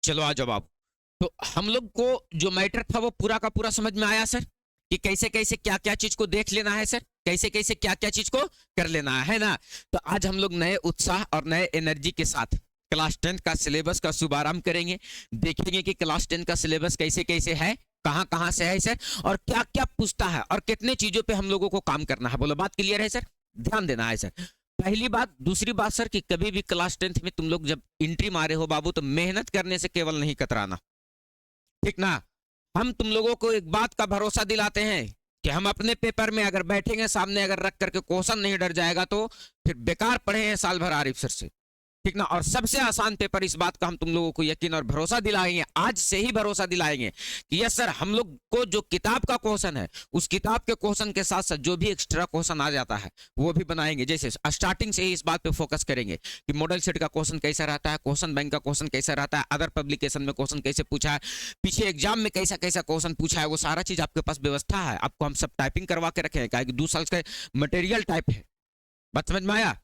चलो आ जाओ आप। तो हम लोग को जो मैटर था वो पूरा का पूरा समझ में आया सर, कि कैसे कैसे क्या क्या चीज को देख लेना है सर, कैसे कैसे क्या क्या चीज को कर लेना है ना। तो आज हम लोग नए उत्साह और नए एनर्जी के साथ क्लास 10 का सिलेबस का शुभारंभ करेंगे। देखेंगे कि क्लास 10 का सिलेबस कैसे कैसे है, कहां कहां से है सर, और क्या क्या पूछता है, और कितने चीजों पे हम लोगों को काम करना है। बोलो बात क्लियर है सर, ध्यान देना है सर। पहली बात। दूसरी बात सर, कि कभी भी क्लास 10 में तुम लोग जब एंट्री मारे हो बाबू, तो मेहनत करने से केवल नहीं कतराना, ठीक ना। हम तुम लोगों को एक बात का भरोसा दिलाते हैं कि हम अपने पेपर में अगर बैठेंगे, सामने अगर रख करके क्वेश्चन नहीं डर जाएगा, तो फिर बेकार पढ़े हैं साल भर आरिफ सर से, ठीक ना। और सबसे आसान पेपर, इस बात का हम तुम लोगों को यकीन और भरोसा दिलाएंगे, आज से ही भरोसा दिलाएंगे कि यस सर, हम लोग को जो किताब का क्वेश्चन है, उस किताब के क्वेश्चन के साथ साथ जो भी एक्स्ट्रा क्वेश्चन आ जाता है वो भी बनाएंगे। जैसे स्टार्टिंग से ही इस बात पे फोकस करेंगे कि मॉडल सेट का क्वेश्चन कैसा रहता है, क्वेश्चन बैंक का क्वेश्चन कैसा रहता है, अदर पब्लिकेशन में क्वेश्चन कैसे पूछा है, पीछे एग्जाम में कैसा कैसा क्वेश्चन पूछा है, वो सारा चीज आपके पास व्यवस्था है। आपको हम सब टाइपिंग करवा के रखे हैं, 2 साल का मटेरियल टाइप है। बात समझ में आया।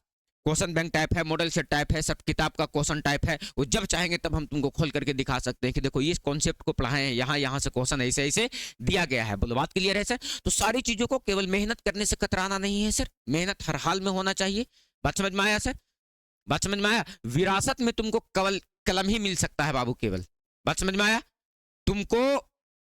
क्वेश्चन बैंक टाइप है, मॉडल सेट टाइप है, सब किताब का क्वेश्चन टाइप है। वो जब चाहेंगे तब हम तुमको खोल करके दिखा सकते हैं कि देखो ये कॉन्सेप्ट को पढ़ाए हैं, यहाँ यहाँ से क्वेश्चन ऐसे ऐसे दिया गया है। बोलो बात क्लियर है सर। तो सारी चीजों को केवल मेहनत करने से कतराना नहीं है सर, मेहनत हर हाल में होना चाहिए। बात समझ में आया सर, बात समझ में आया। विरासत में तुमको केवल कलम ही मिल सकता है बाबू, केवल। बात समझ में आया। तुमको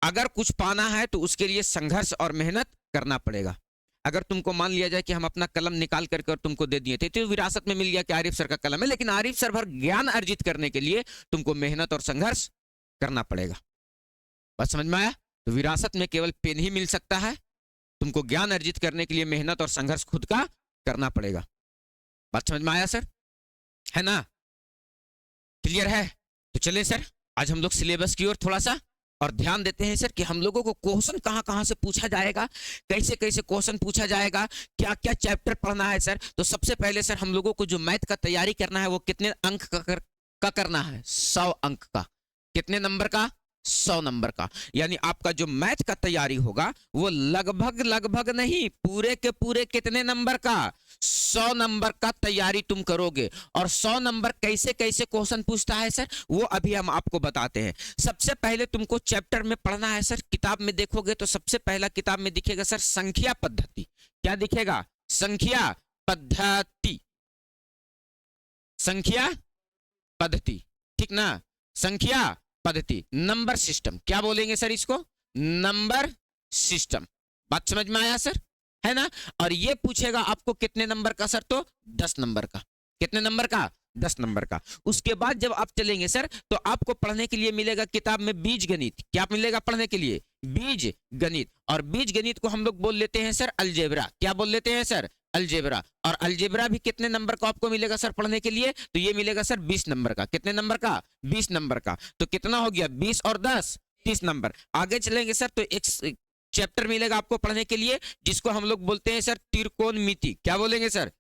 अगर कुछ पाना है तो उसके लिए संघर्ष और मेहनत करना पड़ेगा। अगर तुमको मान लिया जाए कि हम अपना कलम निकाल करके और तुमको दे दिए थे, तो विरासत में मिल गया कि आरिफ सर का कलम है, लेकिन आरिफ सर भर ज्ञान अर्जित करने के लिए तुमको मेहनत और संघर्ष करना पड़ेगा। बस समझ में आया। तो विरासत में केवल पेन ही मिल सकता है, तुमको ज्ञान अर्जित करने के लिए मेहनत और संघर्ष खुद का करना पड़ेगा। बात समझ में आया सर, है ना, क्लियर है। तो चलिए सर, आज हम लोग सिलेबस की ओर थोड़ा सा और ध्यान देते हैं सर, कि हम लोगों को क्वेश्चन कहां कहां से पूछा जाएगा, कैसे कैसे क्वेश्चन पूछा जाएगा, क्या क्या चैप्टर पढ़ना है सर। तो सबसे पहले सर, हम लोगों को जो मैथ का तैयारी करना है वो कितने अंक का करना है, 100 अंक का। कितने नंबर का, 100 नंबर का। यानी आपका जो मैथ का तैयारी होगा वो लगभग लगभग नहीं, पूरे के पूरे कितने नंबर का, 100 नंबर का तैयारी तुम करोगे। और 100 नंबर कैसे कैसे क्वेश्चन पूछता है सर, वो अभी हम आपको बताते हैं। सबसे पहले तुमको चैप्टर में पढ़ना है सर। किताब में देखोगे तो सबसे पहला किताब में दिखेगा सर संख्या पद्धति। क्या दिखेगा, संख्या पद्धति, संख्या पद्धति, ठीक ना। संख्या पद्धति, नंबर सिस्टम, क्या बोलेंगे सर इसको, नंबर सिस्टम। बात समझ में आया सर, है ना। और ये पूछेगा आपको कितने नंबर का सर, तो 10 नंबर का। कितने नंबर का, 10 नंबर का। उसके बाद जब आप चलेंगे सर, तो आपको पढ़ने के लिए मिलेगा किताब में बीज गणित। क्या मिलेगा पढ़ने के लिए, बीज गणित। और बीज गणित को हम लोग बोल लेते हैं सर अलजेब्रा। क्या बोल लेते हैं सर, अलजेब्रा। और अलजेब्रा भी कितने नंबर का आपको मिलेगा सर पढ़ने के लिए, तो ये मिलेगा सर 20 नंबर का। कितने नंबर का, 20 नंबर का। तो कितना हो गया, 20 और 10, 30 नंबर। आगे चलेंगे सर, तो एक चैप्टर मिलेगा आपको पढ़ने के लिए, जिसको हम लोग बोलते हैं सर त्रिकोणमिति। क्या बोलेंगे सर,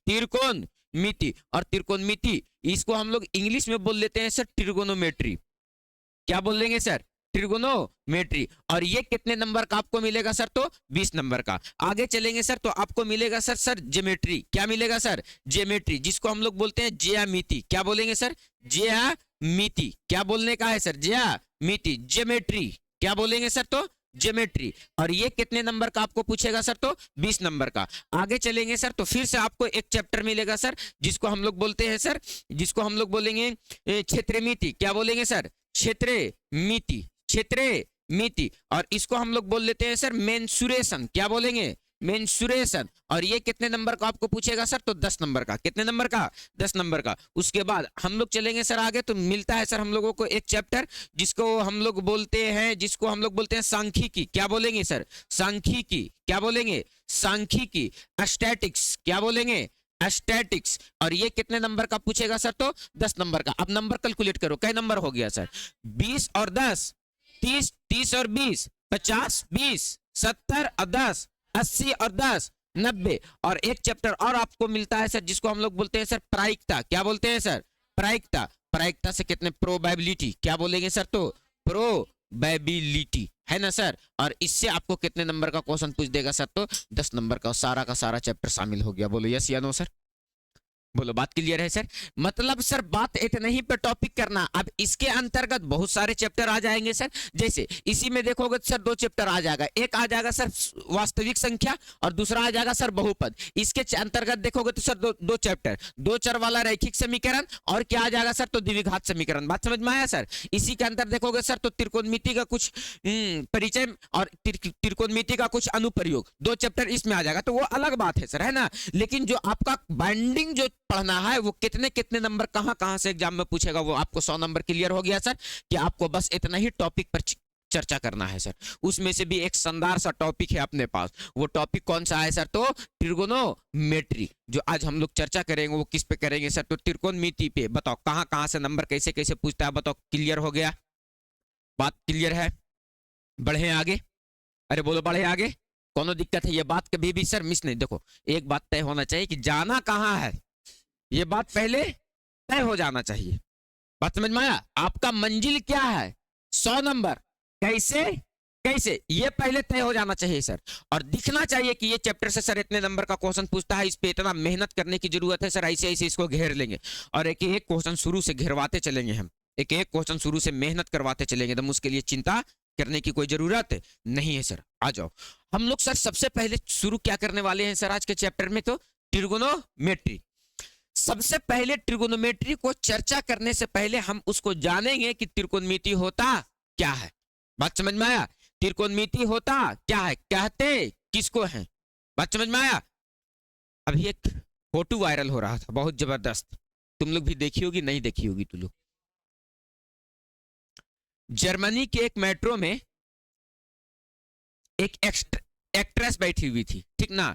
त्रिकोणमिति। और त्रिकोणमिति इसको हम लोग इंग्लिश में बोल लेते हैं सर ट्रिगोनोमेट्री। क्या बोल देंगे सर, ट्रिगोनोमेट्री। और ये कितने नंबर का आपको मिलेगा सर, तो 20 नंबर का। आगे चलेंगे सर, तो आपको मिलेगा सर ज्योमेट्री। क्या मिलेगा सर, ज्योमेट्री, जिसको हम लोग बोलते हैं ज्यामिति। क्या बोलेंगे सर, ज्यामिति। क्या बोलने का है सर, ज्यामिति, ज्योमेट्री। क्या बोलेंगे सर, तो ज्योमेट्री। और ये कितने नंबर का आपको पूछेगा सर, तो 20 नंबर का। आगे चलेंगे सर, तो फिर से आपको एक चैप्टर मिलेगा सर, जिसको हम लोग बोलते हैं सर, जिसको हम लोग बोलेंगे क्षेत्रमिति। क्या बोलेंगे सर, क्षेत्रमिति, क्षेत्रमिति। और इसको हम लोग बोल लेते हैं सर मेंसुरेशन। क्या बोलेंगे, मेंसुरेशन। और ये कितने नंबर का आपको पूछेगा सर, तो 10 नंबर का। कितने नंबर का, 10 नंबर का। उसके बाद हम लोग चलेंगे सर आगे, तो मिलता है सर हम लोगों को एक चैप्टर, जिसको हम लोग बोलते हैं सांख्यिकी। क्या बोलेंगे सर, सांख्यिकी। क्या बोलेंगे, सांख्यिकी। स्टैटिक्स। क्या बोलेंगे, स्टैटिक्स। और ये कितने नंबर का पूछेगा सर, तो 10 नंबर का। अब नंबर कैलकुलेट करो, कई नंबर हो गया सर, 20 और 10, 30, 30 और 20, 50, 20, 70 और 10, 80 और 10, 90। और एक चैप्टर और आपको मिलता है सर, जिसको हम लोग बोलते हैं सर प्रायिकता। क्या बोलते हैं सर, प्रायिकता। प्रायिकता से कितने, प्रोबेबिलिटी। क्या बोलेंगे सर, तो प्रोबेबिलिटी, है ना सर। और इससे आपको कितने नंबर का क्वेश्चन पूछ देगा सर, तो 10 नंबर का। सारा का सारा चैप्टर शामिल हो गया। बोलो यस या नो सर। बोलो बात क्लियर है सर? मतलब सर बात इतना ही पे टॉपिक करना। अब इसके अंतर्गत बहुत सारे चैप्टर आ जाएंगे सर। जैसे इसी में देखोगे सर दो चैप्टर आ जाएगा, एक आ जाएगा सर वास्तविक संख्या और दूसरा आ जाएगा सर बहुपद। इसके अंतर्गत देखोगे तो सर दो चैप्टर, दो चर वाला रैखिक समीकरण और क्या आ जाएगा सर, तो द्विघात समीकरण। बात समझ में आया सर? इसी के अंदर देखोगे सर तो त्रिकोणमिति का कुछ परिचय और त्रिकोणमिति का कुछ अनुप्रयोग, दो चैप्टर इसमें आ जाएगा। तो वो अलग बात है सर, है ना। लेकिन जो आपका बाइंडिंग जो पढ़ना है वो कितने कितने नंबर कहां कहां से एग्जाम में पूछेगा, वो आपको 100 नंबर क्लियर हो गया सर कि आपको बस इतना ही टॉपिक पर चर्चा करना है सर। उसमें से भी एक शानदार सा टॉपिक है अपने पास। वो टॉपिक कौन सा है सर, तो ट्रिगोनोमेट्री। जो आज हम लोग चर्चा करेंगे वो किस पे करेंगे सर, तो त्रिकोणमिति पे। बताओ कहां कहां से नंबर कैसे कैसे पूछता है, बताओ। क्लियर हो गया? बात क्लियर है? बढ़े आगे? अरे बोलो बढ़े आगे। कोनो दिक्कत है? ये बात कभी भी सर मिस नहीं। देखो एक बात तय होना चाहिए कि जाना कहां है, ये बात पहले तय हो जाना चाहिए। बात समझ में आया? आपका मंजिल क्या है, 100 नंबर कैसे कैसे, ये पहले तय हो जाना चाहिए सर। और दिखना चाहिए कि ये चैप्टर से सर इतने नंबर का क्वेश्चन पूछता है, इस पे इतना मेहनत करने की जरूरत है सर। ऐसे ऐसे इसको घेर लेंगे और एक एक क्वेश्चन शुरू से घेरवाते चलेंगे हम, एक एक क्वेश्चन शुरू से मेहनत करवाते चलेंगे। तो उसके लिए चिंता करने की कोई जरूरत नहीं है सर। आ जाओ हम लोग सर सबसे पहले शुरू क्या करने वाले हैं सर आज के चैप्टर में, तो ट्रिगोनोमेट्री। सबसे पहले ट्रिगोनोमेट्री को चर्चा करने से पहले हम उसको जानेंगे कि त्रिकोणमिति होता क्या है। बात समझ में आया? त्रिकोणमिति होता क्या है, कहते किसको है। बात समझ में आया? अभी एक फोटो वायरल हो रहा था बहुत जबरदस्त, तुम लोग भी देखी होगी, नहीं देखी होगी तुम लोग। जर्मनी के एक मेट्रो में एक एक्ट्रेस बैठी हुई थी, ठीक ना।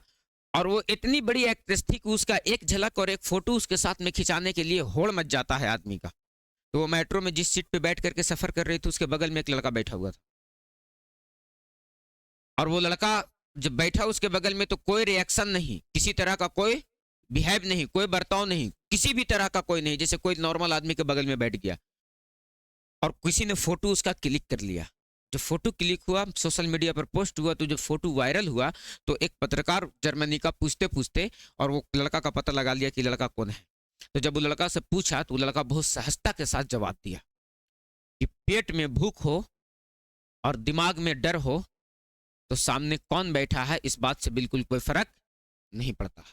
और वो इतनी बड़ी एक्ट्रेस थी कि उसका एक झलक और एक फोटो उसके साथ में खिंचाने के लिए होड़ मच जाता है आदमी का। तो वो मेट्रो में जिस सीट पे बैठ करके सफर कर रही थी उसके बगल में एक लड़का बैठा हुआ था, और वो लड़का जब बैठा उसके बगल में तो कोई रिएक्शन नहीं, किसी तरह का कोई बिहेव नहीं, कोई बर्ताव नहीं, किसी भी तरह का कोई नहीं, जैसे कोई नॉर्मल आदमी के बगल में बैठ गया। और किसी ने फोटो उसका क्लिक कर लिया। जो फोटो क्लिक हुआ, सोशल मीडिया पर पोस्ट हुआ, तो जब फोटो वायरल हुआ तो एक पत्रकार जर्मनी का पूछते पूछते और वो लड़का का पता लगा लिया कि लड़का कौन है। तो जब वो लड़का से पूछा तो वो लड़का बहुत सहजता के साथ जवाब दिया कि पेट में भूख हो और दिमाग में डर हो तो सामने कौन बैठा है इस बात से बिल्कुल कोई फर्क नहीं पड़ता।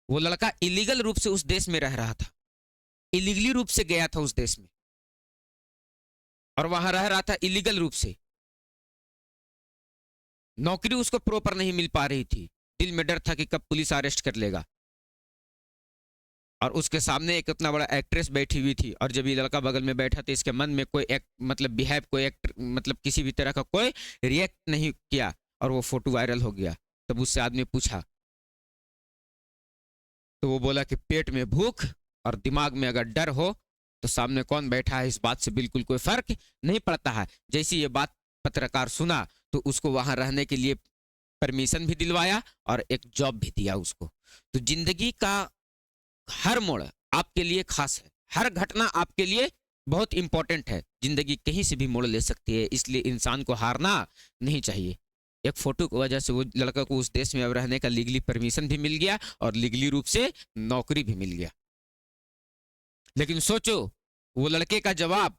वो लड़का इलीगल रूप से उस देश में रह रहा था, इलीगली रूप से गया था उस देश में और वहां रह रहा था इलीगल रूप से। नौकरी उसको प्रॉपर नहीं मिल पा रही थी, दिल में डर था कि कब पुलिस अरेस्ट कर लेगा। और उसके सामने एक इतना बड़ा एक्ट्रेस बैठी हुई थी, और जब ये लड़का बगल में बैठा तो इसके मन में कोई मतलब बिहेव, कोई मतलब किसी भी तरह का कोई रिएक्ट नहीं किया और वो फोटो वायरल हो गया। तब उससे आदमी पूछा तो वो बोला कि पेट में भूख और दिमाग में अगर डर हो तो सामने कौन बैठा है इस बात से बिल्कुल कोई फर्क नहीं पड़ता है। जैसी ये बात पत्रकार सुना तो उसको वहां रहने के लिए परमिशन भी दिलवाया और एक जॉब भी दिया उसको। तो जिंदगी का हर मोड़ आपके लिए खास है, हर घटना आपके लिए बहुत इंपॉर्टेंट है। जिंदगी कहीं से भी मोड़ ले सकती है, इसलिए इंसान को हारना नहीं चाहिए। एक फोटो की वजह से वो लड़का को उस देश में अब रहने का लीगली परमिशन भी मिल गया और लीगली रूप से नौकरी भी मिल गया। लेकिन सोचो वो लड़के का जवाब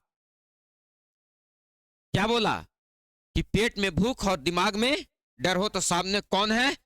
क्या बोला कि पेट में भूख और दिमाग में डर हो तो सामने कौन है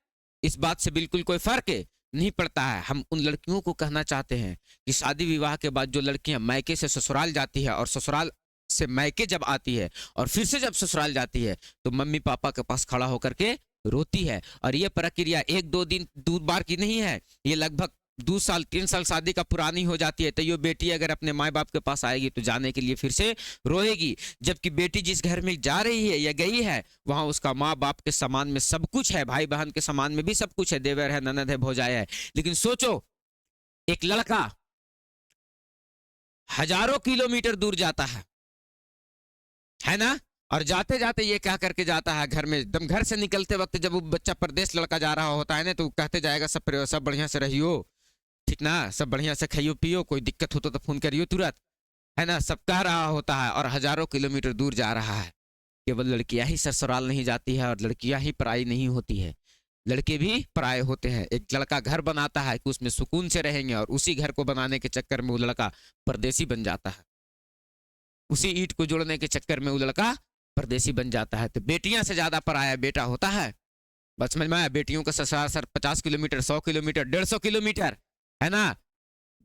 इस बात से बिल्कुल कोई फर्क नहीं पड़ता है। हम उन लड़कियों को कहना चाहते हैं कि शादी विवाह के बाद जो लड़कियां मायके से ससुराल जाती है और ससुराल से मायके जब आती है और फिर से जब ससुराल जाती है तो मम्मी पापा के पास खड़ा होकर के रोती है। और ये प्रक्रिया एक दो दिन दो बार की नहीं है, ये लगभग 2 साल 3 साल शादी का पुरानी हो जाती है। तो ये बेटी अगर अपने माँ बाप के पास आएगी तो जाने के लिए फिर से रोएगी, जबकि बेटी जिस घर में जा रही है या गई है वहां उसका माँ बाप के समान में सब कुछ है, भाई बहन के समान में भी सब कुछ है, देवर है, ननद है, भौजाई है। लेकिन सोचो एक लड़का हजारों किलोमीटर दूर जाता है ना, और जाते जाते ये क्या करके जाता है घर में, एकदम घर से निकलते वक्त जब वो बच्चा परदेश लड़का जा रहा होता है ना तो कहते जाएगा सब बढ़िया से रहियो, ठीक ना, सब बढ़िया से खाइयो पियो, कोई दिक्कत हो तो फोन करियो तुरंत, है ना, सब कह रहा होता है। और हजारों किलोमीटर दूर जा रहा है। केवल लड़कियां ही ससुराल नहीं जाती है और लड़कियां ही पराई नहीं होती है, लड़के भी पराये होते हैं। एक लड़का घर बनाता है कि उसमें सुकून से रहेंगे, और उसी घर को बनाने के चक्कर में वो लड़का परदेसी बन जाता है। उसी ईंट को जोड़ने के चक्कर में वो लड़का परदेसी बन जाता है। तो बेटियां से ज्यादा पराया बेटा होता है। बस समझ में आया? बेटियों का ससुराल सर 50 किलोमीटर, 100 किलोमीटर, 150 किलोमीटर, है ना।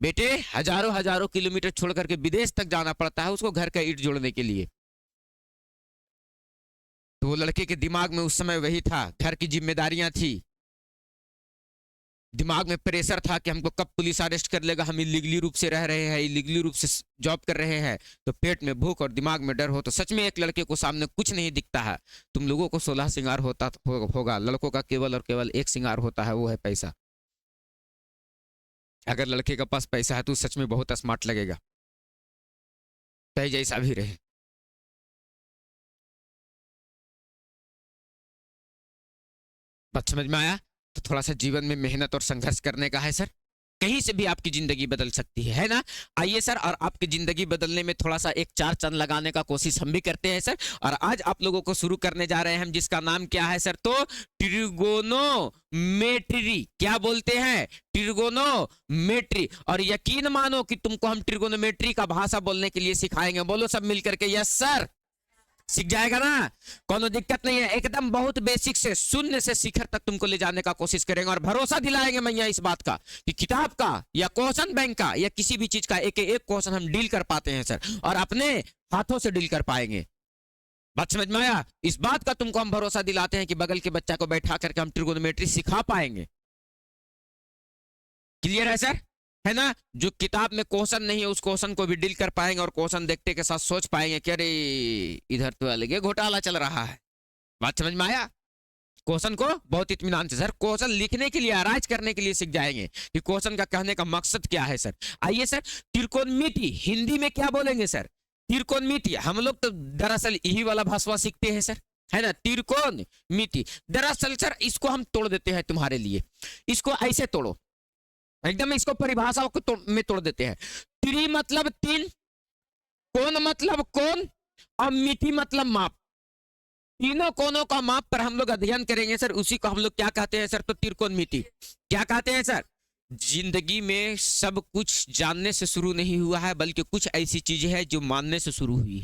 बेटे हजारों हजारों किलोमीटर छोड़ करके विदेश तक जाना पड़ता है उसको घर का ईंट जोड़ने के लिए। तो वो लड़के के दिमाग में उस समय वही था, घर की जिम्मेदारियां थी, दिमाग में प्रेशर था कि हमको कब पुलिस अरेस्ट कर लेगा, हम इलीगली रूप से रह रहे हैं, इलीगली रूप से जॉब कर रहे हैं। तो पेट में भूख और दिमाग में डर हो तो सच में एक लड़के को सामने कुछ नहीं दिखता है। तुम लोगों को 16 श्रृंगार होगा, लड़कों का केवल और केवल एक श्रृंगार होता है, वो है पैसा। अगर लड़के के पास पैसा है तो सच में बहुत स्मार्ट लगेगा, चाहे जैसा भी रहे। बात समझ में आया? तो थोड़ा सा जीवन में मेहनत और संघर्ष करने का है सर, कहीं से भी आपकी जिंदगी बदल सकती है ना। आइए सर, और आपकी जिंदगी बदलने में थोड़ा सा एक चार चंद लगाने का कोशिश हम भी करते हैं सर। और आज आप लोगों को शुरू करने जा रहे हैं हम, जिसका नाम क्या है सर? तो ट्रिगोनोमेट्री। क्या बोलते हैं? ट्रिगोनोमेट्री। और यकीन मानो कि तुमको हम ट्रिगोनोमेट्री का भाषा बोलने के लिए सिखाएंगे। बोलो सब मिलकर के यस सर। सीख जाएगा ना, कोनो दिक्कत नहीं है। एकदम बहुत बेसिक से, शून्य से शिखर तक तुमको ले जाने का कोशिश करेंगे, और भरोसा दिलाएंगे मैया इस बात का कि किताब का या क्वेश्चन बैंक का या किसी भी चीज का एक एक क्वेश्चन हम डील कर पाते हैं सर, और अपने हाथों से डील कर पाएंगे। बात समझ में आया? इस बात का तुमको हम भरोसा दिलाते हैं कि बगल के बच्चा को बैठा करके हम ट्रिगोनोमेट्री सिखा पाएंगे। क्लियर है सर? है ना। जो किताब में क्वेश्चन नहीं है उस क्वेश्चन को भी डील कर पाएंगे, और क्वेश्चन देखते के साथ सोच पाएंगे कि अरे इधर तो अलग घोटाला चल रहा है। बात समझ में आया? क्वेश्चन को बहुत इत्मीनान से सर, क्वेश्चन लिखने के लिए, आराइज करने के लिए सीख जाएंगे कि क्वेश्चन का कहने का मकसद क्या है सर। आइए सर, त्रिकोणमिति हिंदी में क्या बोलेंगे सर? त्रिकोणमिति। हम लोग तो दरअसल यही वाला भाषा सीखते हैं सर, है ना। त्रिकोणमिति दरअसल सर इसको हम तोड़ देते हैं तुम्हारे लिए। इसको ऐसे तोड़ो, एकदम इसको परिभाषाओं को में तोड़ देते हैं। त्रि मतलब तीन, कोण मतलब कोण, और मिति मतलब माप। तीनों कोणों का माप पर हम लोग अध्ययन करेंगे सर। उसी को हम लोग क्या कहते हैं सर? तो त्रिकोणमिति। क्या कहते हैं सर? जिंदगी में सब कुछ जानने से शुरू नहीं हुआ है, बल्कि कुछ ऐसी चीजें हैं जो मानने से शुरू हुई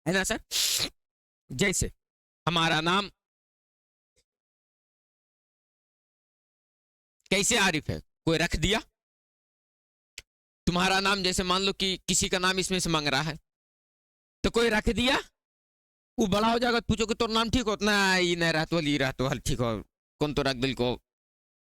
है ना सर। जैसे हमारा नाम कैसे आरिफ है, कोई रख दिया। तुम्हारा नाम जैसे मान लो कि किसी का नाम इसमें से मांग रहा है, तो कोई रख दिया, वो बड़ा हो जाएगा, पूछो कि तो नाम ठीक हो ना, ये नहीं रहा तो हल ठीक हो, कौन तो रख दिल को,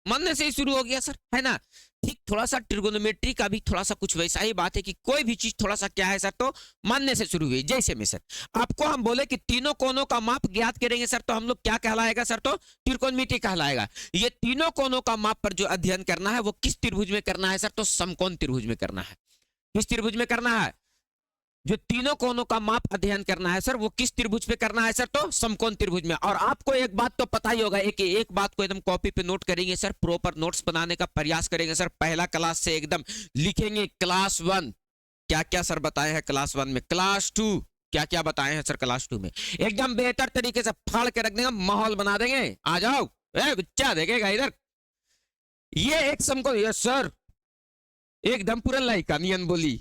मानने से ही शुरू हो गया सर, है ना। ठीक थोड़ा सा ट्रिगोनोमेट्री का भी थोड़ा सा कुछ वैसा ही बात है कि कोई भी चीज थोड़ा सा क्या है सर, तो मानने से शुरू हुई। जैसे में सर आपको हम बोले कि तीनों कोनों का माप ज्ञात करेंगे सर, तो हम लोग क्या कहलाएगा सर? तो त्रिकोणमिति कहलाएगा। ये तीनों कोनों का माप पर जो अध्ययन करना है वो किस त्रिभुज में करना है सर? तो समकोण त्रिभुज में करना है। किस त्रिभुज में करना है? जो तीनों कोनों का माप अध्ययन करना है सर, वो किस त्रिभुज पे करना है सर? तो समकोण त्रिभुज में। और आपको एक बात तो पता ही होगा, एक बात को एकदम कॉपी पे नोट करेंगे सर, प्रॉपर नोट्स बनाने का प्रयास करेंगे सर। पहला क्लास से एकदम लिखेंगे क्लास 1 क्या क्या सर बताए हैं क्लास 1 में, क्लास 2 क्या क्या बताए हैं सर क्लास 2 में, एकदम बेहतर तरीके से फाड़ के रख देंगे, माहौल बना देंगे। आ जाओ बच्चा देखेगा इधर, ये एक समकोण, यस सर एकदम पूरा लाइका नियन बोली,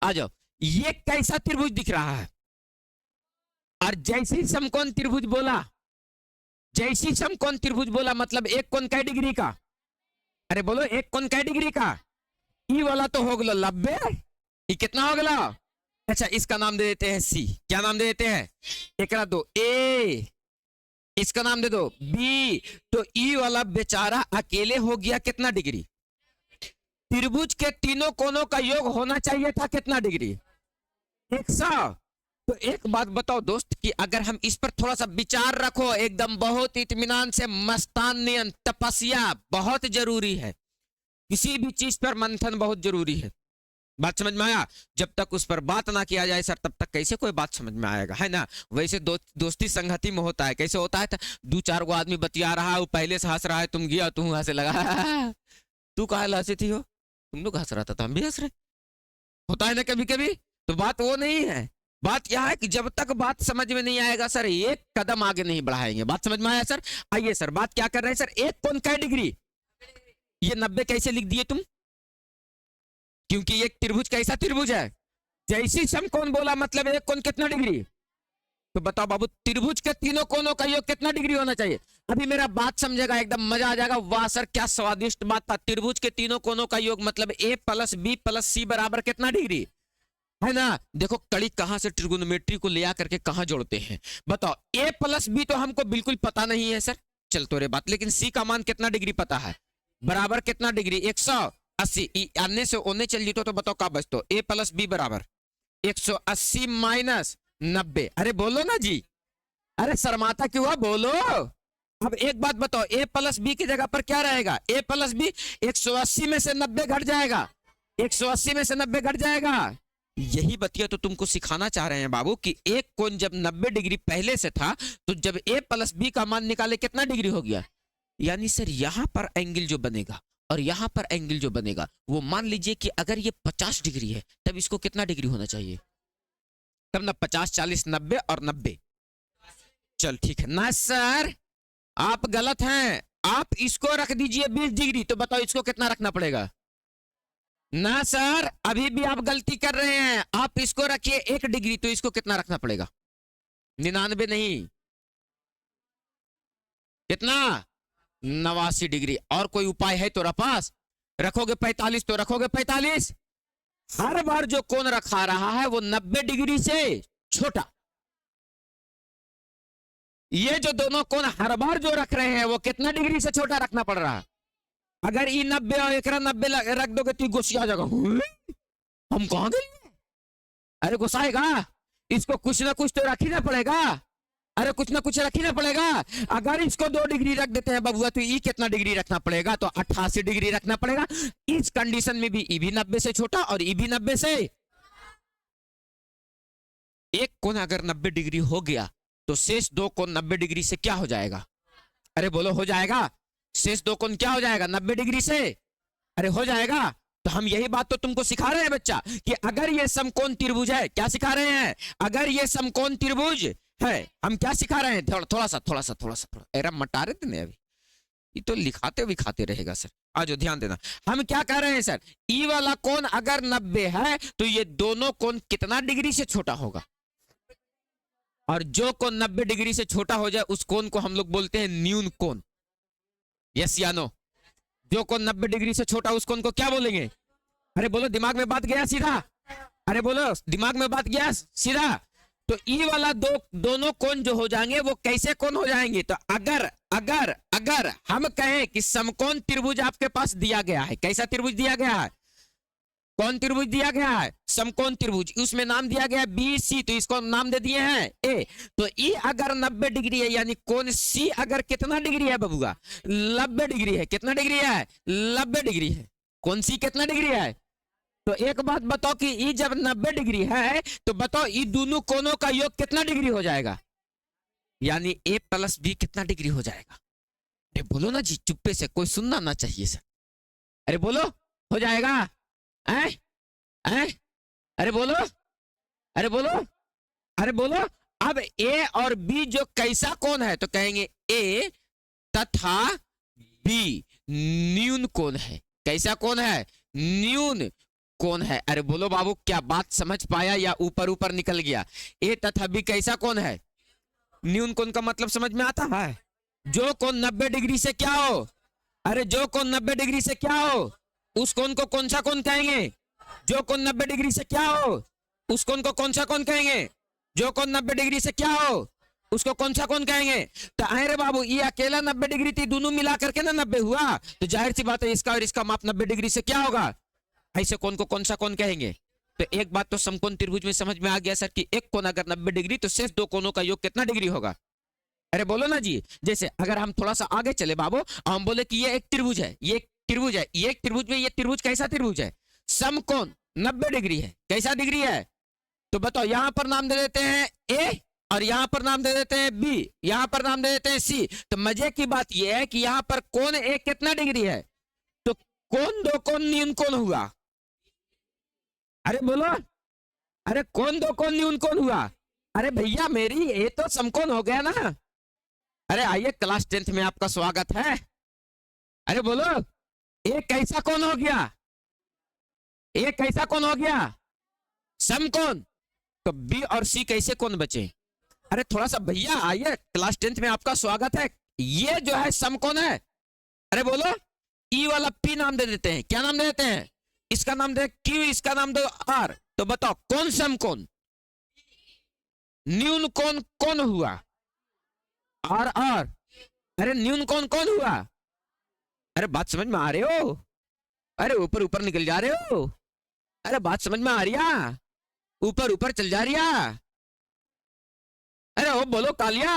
आ जाओ। ये कैसा त्रिभुज दिख रहा है? और जैसे ही समकोण त्रिभुज बोला, जैसे ही समकोण त्रिभुज बोला मतलब एक कोण कै डिग्री का? अरे बोलो एक कोण कै डिग्री का? ई वाला तो हो गलो 90, ये कितना हो गया? अच्छा इसका नाम दे देते हैं सी। क्या नाम दे देते हैं? एक दो ए, इसका नाम दे दो बी। तो ई वाला बेचारा अकेले हो गया कितना डिग्री? त्रिभुज के तीनों कोनों का योग होना चाहिए था कितना डिग्री? 100। तो एक बात बताओ दोस्त कि अगर हम इस पर थोड़ा सा विचार रखो, एकदम बहुत इत्मीनान से, मस्तान नियन, तपस्या बहुत जरूरी है। किसी भी चीज पर मंथन बहुत जरूरी है। बात समझ में आया? जब तक उस पर बात ना किया जाए सर, तब तक कैसे कोई बात समझ में आएगा, है ना। वैसे दोस्ती संगति में होता है, कैसे होता है? दो चार गो आदमी बतिया रहा है, वो पहले से हंस रहा है, तुम गया तू हंसे लगा तू कहा हंसी थी हो, तुम लोग हंस रहा था तो हम भी हंस रहे, होता है ना कभी कभी। तो बात वो नहीं है, बात यह है कि जब तक बात समझ में नहीं आएगा सर एक कदम आगे नहीं बढ़ाएंगे। बात समझ में आया सर? आइए सर, बात क्या कर रहे हैं सर, एक कोण का डिग्री, ये 90 कैसे लिख दिए तुम? क्योंकि एक त्रिभुज कैसा त्रिभुज है, जैसी समकोण बोला मतलब एक कोण कितना डिग्री। तो बताओ बाबू, त्रिभुज के तीनों कोणों का योग कितना डिग्री होना चाहिए? अभी मेरा बात समझेगा, एकदम मजा आ जाएगा। वाह सर क्या स्वादिष्ट बात था। त्रिभुज के तीनों कोणों का योग मतलब a प्लस बी प्लस सी बराबर कितना डिग्री है ना। देखो कड़ी कहां से ट्रिगोनोमेट्री को ले आकर के कहां जोड़ते हैं, बताओ। a प्लस बी तो हमको बिल्कुल पता नहीं है सर, चल तो रे बात, लेकिन c का मान कितना डिग्री पता है, बराबर कितना डिग्री 180। आने से ओने चल जीतो तो बताओ क्या बचतो, a प्लस बी बराबर 180 माइनस 90। अरे बोलो ना जी, अरे शर्माता क्यों हुआ, बोलो। अब एक बात बताओ, a प्लस बी की जगह पर क्या रहेगा, a प्लस बी 180 में से 90 घट जाएगा, 180 में से 90 घट जाएगा। यही बतिया तो तुमको सिखाना चाह रहे हैं बाबू कि एक कोण जब 90 डिग्री पहले से था तो जब a प्लस बी का मान निकाले कितना डिग्री हो गया। यानी सर यहां पर एंगल जो बनेगा और यहां पर एंगल जो बनेगा वो मान लीजिए कि अगर ये 50 डिग्री है तब इसको कितना डिग्री होना चाहिए, तब ना 50 40 90 और 90। चल ठीक है ना सर, आप गलत हैं, आप इसको रख दीजिए 20 डिग्री, तो बताओ इसको कितना रखना पड़ेगा। ना सर अभी भी आप गलती कर रहे हैं, आप इसको रखिए 1 डिग्री, तो इसको कितना रखना पड़ेगा, 99 नहीं, कितना 89 डिग्री। और कोई उपाय है तो पास, रखोगे 45 तो रखोगे 45। हर बार जो कोण रखा रहा है वो 90 डिग्री से छोटा। ये जो दोनों कोण हर बार जो रख रहे हैं वो कितना डिग्री से छोटा रखना पड़ रहा है। अगर ई 90 और एकरा 90 रख दोगे तो गुस्सा जाएगा, हम कहां गए, अरे गुस्साएगा, इसको कुछ ना कुछ तो रख ही ना पड़ेगा, अरे कुछ ना कुछ रख ही ना पड़ेगा। अगर इसको 2 डिग्री रख देते हैं बबुआ तो ई कितना डिग्री रखना पड़ेगा, तो 88 डिग्री रखना पड़ेगा। इस कंडीशन में भी ई भी 90 से छोटा और ई भी 90 से। एक कोण अगर 90 डिग्री हो गया तो शेष 2 कोण 90 डिग्री से क्या हो जाएगा, अरे बोलो हो जाएगा, शेष 2 कोण क्या हो जाएगा 90 डिग्री से, अरे हो जाएगा। तो हम यही बात तो तुमको सिखा रहे हैं बच्चा कि अगर ये समकोण त्रिभुज है, क्या सिखा रहे हैं, अगर ये समकोण त्रिभुज है, हम क्या सिखा रहे हैं, थोड़ा एरा मटा रहे थे अभी, ये तो लिखाते भी खाते रहेगा सर। आज ध्यान देना, हम क्या कह रहे हैं सर, ई वाला कोण अगर 90 है तो ये दोनों कोण कितना डिग्री से छोटा होगा, और जो कोण 90 डिग्री से छोटा हो जाए उस कोण को हम लोग बोलते हैं न्यून कोण। यस या नो, जो कोण 90 डिग्री से छोटा उस कोण को क्या बोलेंगे, अरे बोलो दिमाग में बात गया सीधा, अरे बोलो दिमाग में बात गया सीधा। तो ई वाला दोनों कोण जो हो जाएंगे वो कैसे कोण हो जाएंगे, तो अगर अगर अगर हम कहें कि समकोण त्रिभुज आपके पास दिया गया है, कैसा त्रिभुज दिया गया है, कौन त्रिभुज दिया गया है, समकोण त्रिभुज, उसमें नाम दिया गया बी सी, तो इसको नाम दे दिए हैं ए। तो ई अगर 90 डिग्री है यानी कोण सी अगर कितना डिग्री है बबुआ, 90 डिग्री है, कितना डिग्री है 90 डिग्री है, कौन सी कितना डिग्री है। तो एक बात बताओ कि ई जब 90 डिग्री है तो बताओ ई दोनों कोणों का योग कितना डिग्री हो जाएगा, यानी a प्लस बी कितना डिग्री हो जाएगा। अरे बोलो ना जी, चुप्पे से, कोई सुनना ना चाहिए सर, अरे बोलो हो जाएगा, अरे बोलो, अरे बोलो, अरे बोलो। अब a और b जो कैसा कोण है तो कहेंगे a तथा b न्यून कोण है, कैसा कोण है, न्यून कोण है। अरे बोलो बाबू, क्या बात समझ पाया या ऊपर ऊपर निकल गया, a तथा b कैसा कोण है, न्यून कोण का मतलब समझ में आता है, जो कोण 90 डिग्री से क्या हो, अरे जो कोण 90 डिग्री से क्या हो उस कोण को कौन सा कोण कहेंगे, जो कोण 90 डिग्री से क्या हो उस कोण को कौन सा कोण कहेंगे, जो कोण 90 डिग्री से क्या हो उसको कौन सा कोण कहेंगे। तो अरे बाबू ये अकेला 90 डिग्री थी, दोनों मिला करके ना 90 हुआ, तो जाहिर सी बात है इसका और इसका माप 90 डिग्री से क्या होगा, ऐसे कोण को कौन सा कोण कहेंगे। तो एक बात तो समकोण त्रिभुज में समझ में आ गया सर कि एक कोण अगर 90 डिग्री तो शेष 2 कोणों का योग कितना डिग्री होगा। अरे बोलो ना जी, जैसे अगर हम थोड़ा सा आगे चले बाबू, हम बोले कि ये एक त्रिभुज है, ये एक त्रिभुज है, ये एक त्रिभुज में ये त्रिभुज कैसा त्रिभुज है, समकोण 90 डिग्री है, कैसा डिग्री है, तो बताओ यहां पर नाम दे देते हैं ए और यहां पर नाम दे देते हैं बी, यहां पर नाम दे देते हैं सी। तो मजे की बात यह है कि यहां पर कोण ए कितना डिग्री है, तो कोण 2 कोण न्यून कोण हुआ, अरे बोलो, अरे कौन दो कौन न्यून कौन हुआ? अरे भैया मेरी ये तो समकोण हो गया ना। अरे आइए, क्लास 10th में आपका स्वागत है। अरे बोलो, एक कैसा कौन हो गया? एक कैसा कौन हो गया? समकोण। तो बी और सी कैसे कौन बचे? अरे थोड़ा सा भैया आइए, क्लास 10th में आपका स्वागत है। ये जो है समकोण है। अरे बोलो, ई वाला पी नाम दे देते हैं। क्या नाम दे देते हैं? इसका नाम दे क्यू, इसका नाम दो आर। तो बताओ कौन समकोण? न्यून कोण कौन हुआ? R R. अरे न्यून कोण कौन हुआ? अरे बात समझ में आ रहे हो? अरे ऊपर ऊपर निकल जा रहे हो? अरे बात समझ में आ रही है? ऊपर ऊपर चल जा रही है? अरे ओ बोलो कालिया।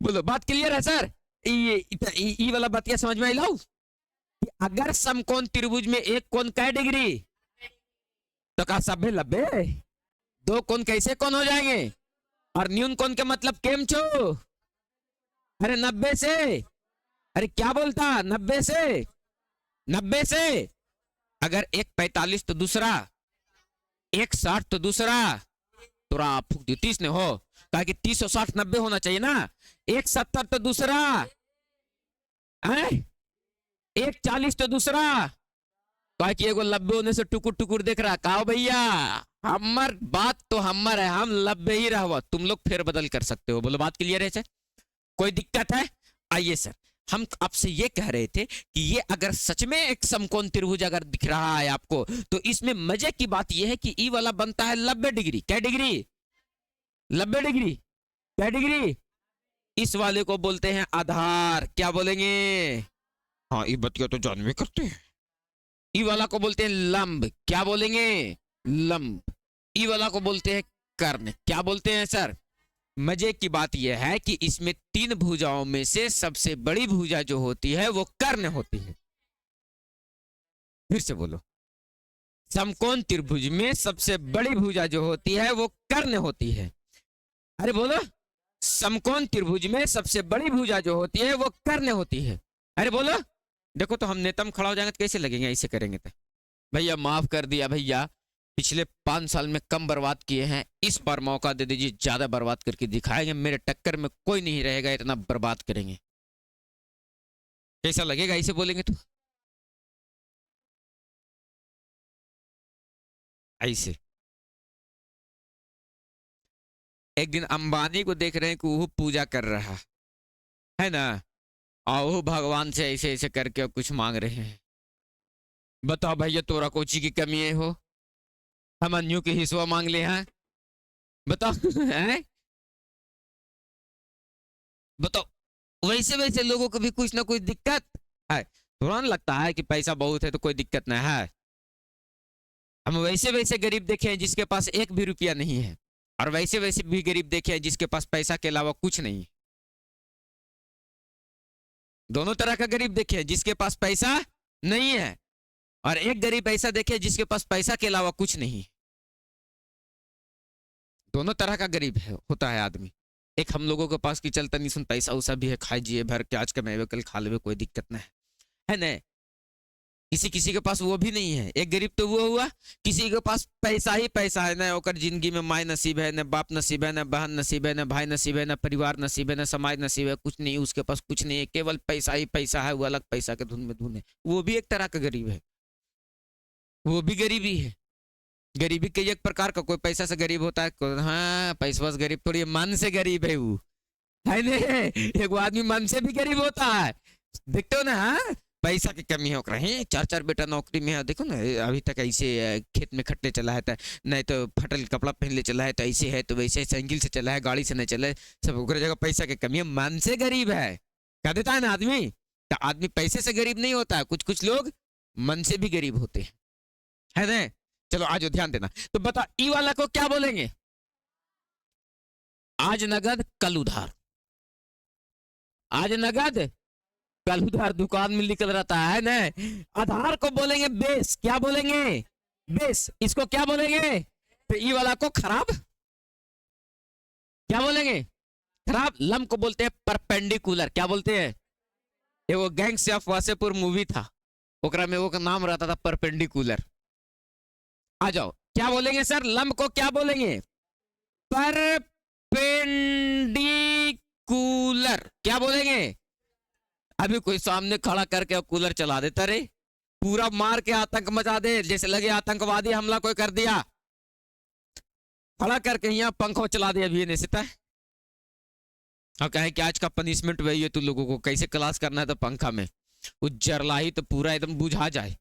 बोलो, बात क्लियर है सर? ये वाला बात क्या समझ में आई लो? अगर समकोण त्रिभुज में एक कोण का डिग्री, तो का सभे लब्बे दो कोण कैसे कोण हो जाएंगे? और न्यून कोण के मतलब केम छो? अरे 90 से। अरे क्या बोलता? 90 से। 90 से। अगर एक 45 तो दूसरा, एक 60 तो दूसरा, तो फूक दी 30 ने हो, कहा कि 30 और 60 90 होना चाहिए ना। एक 70 तो दूसरा है, एक 40 तो दूसरा, कहा कि एगो 90 होने से टुकुर टुकुर देख रहा। कहा भैया हमार बात तो हमार है, हम 90 ही रहो, तुम लोग फेर बदल कर सकते हो। बोलो बात क्लियर है सर? कोई दिक्कत है? आइए सर, हम आपसे ये कह रहे थे कि ये अगर सच में एक समकोण त्रिभुज अगर दिख रहा है आपको, तो इसमें मजे की बात यह है कि ई वाला बनता है 90 डिग्री। क्या डिग्री? 90 डिग्री। क्या डिग्री? इस वाले को बोलते हैं आधार। क्या बोलेंगे? हाँ, ये बतिया तो जानवे करते हैं। ई वाला को बोलते हैं लंब। क्या बोलेंगे? लंब। ई वाला को बोलते हैं कर्ण। क्या बोलते हैं सर? मजे की बात यह है कि इसमें तीन भुजाओं में से सबसे बड़ी भुजा जो होती है वो कर्ण होती है। फिर से बोलो, समकोण त्रिभुज में सबसे बड़ी भुजा जो होती है वो कर्ण होती है। अरे बोलो, समकोण त्रिभुज में सबसे बड़ी भुजा जो होती है वो कर्ण होती है। अरे बोलो। देखो तो हम नेतम खड़ा हो जाएंगे तो कैसे लगेंगे? ऐसे करेंगे तो भैया माफ कर दिया भैया, पिछले 5 साल में कम बर्बाद किए हैं, इस बार मौका दे दीजिए, ज्यादा बर्बाद करके दिखाएंगे, मेरे टक्कर में कोई नहीं रहेगा, इतना बर्बाद करेंगे। कैसा लगेगा ऐसे बोलेंगे तो? ऐसे एक दिन अंबानी को देख रहे हैं कि वो पूजा कर रहा है ना, और वो भगवान से ऐसे ऐसे करके कुछ मांग रहे हैं। बताओ भैया तोरा कोची की कमी है हो? हम अन्यू के हिस्सा मांग ले हैं? बताओ। हैं? बताओ, वैसे वैसे लोगों को भी कुछ ना कुछ दिक्कत है। थोड़ा ना लगता है कि पैसा बहुत है तो कोई दिक्कत नहीं है। हम वैसे वैसे गरीब देखे हैं जिसके पास एक भी रुपया नहीं है, और वैसे वैसे भी गरीब देखे हैं जिसके पास पैसा के अलावा कुछ नहीं। दोनों तरह का गरीब देखे हैं, जिसके पास पैसा नहीं है, और एक गरीब ऐसा देखे जिसके पास पैसा के अलावा कुछ नहीं। दोनों तरह का गरीब है, होता है आदमी। एक हम लोगों के पास की चलता नहीं सुन पैसा उसा भी है, खाइए भर के आज कमाए कल खा ले, कोई दिक्कत नहीं है ना। किसी किसी के पास वो भी नहीं है। एक गरीब तो वो हुआ किसी के पास पैसा ही पैसा है ना, ओकर जिंदगी में माय नसीब है, ना बाप नसीब है, ना बहन नसीब है, ना भाई नसीब है, ना परिवार नसीब है, ना समाज नसीब है, कुछ नहीं, उसके पास कुछ नहीं है, केवल पैसा ही पैसा है, वो अलग पैसा के धुन में धुन है। वो भी एक तरह का गरीब है, वो भी गरीबी है। गरीबी कई एक प्रकार का, कोई पैसा से गरीब होता है, हाँ पैसा से गरीब थोड़ी, मन से गरीब है वो, है ना। एक आदमी मन से भी गरीब होता है, देखते हो ना। हाँ, पैसा की कमी हो रही, 4 बेटा नौकरी में है, देखो ना अभी तक ऐसे खेत में खटने चला है, नहीं तो फटल कपड़ा पहन ले चला है, तो ऐसे है, तो वैसे साइकिल से चला है, गाड़ी से नहीं चला है, सब जगह पैसा की कमी है, मन से गरीब है। कह देता है ना आदमी, तो आदमी पैसे से गरीब नहीं होता है, कुछ कुछ लोग मन से भी गरीब होते हैं, है ना। चलो आज ध्यान देना। तो बता, ई वाला को क्या बोलेंगे? आज नगद कल उधार। आज नगद कल उधार, दुकान में निकल रहता है ना। आधार को बोलेंगे बेस। क्या बोलेंगे? बेस। इसको क्या बोलेंगे? तो ई वाला को खराब। क्या बोलेंगे? खराब। लम को बोलते हैं परपेंडिकुलर। क्या बोलते हैं? ये वो गैंग्स ऑफ वासेपुर मूवी था, ओकरा में वो का नाम रहता था परपेंडिकुलर। आ जाओ, क्या बोलेंगे सर? लंब को क्या बोलेंगे? परपेंडिकुलर। क्या बोलेंगे? अभी कोई सामने खड़ा करके और कूलर चला देता रे, पूरा मार के आतंक मचा दे, जैसे लगे आतंकवादी हमला कोई कर दिया, खड़ा करके यहाँ पंखा चला दिया अभी नहीं सीता। और कहें कि आज का पनिशमेंट वही है, तू लोगों को कैसे क्लास करना है तो पंखा में उज्जर लाई तो पूरा एकदम बुझा जाए।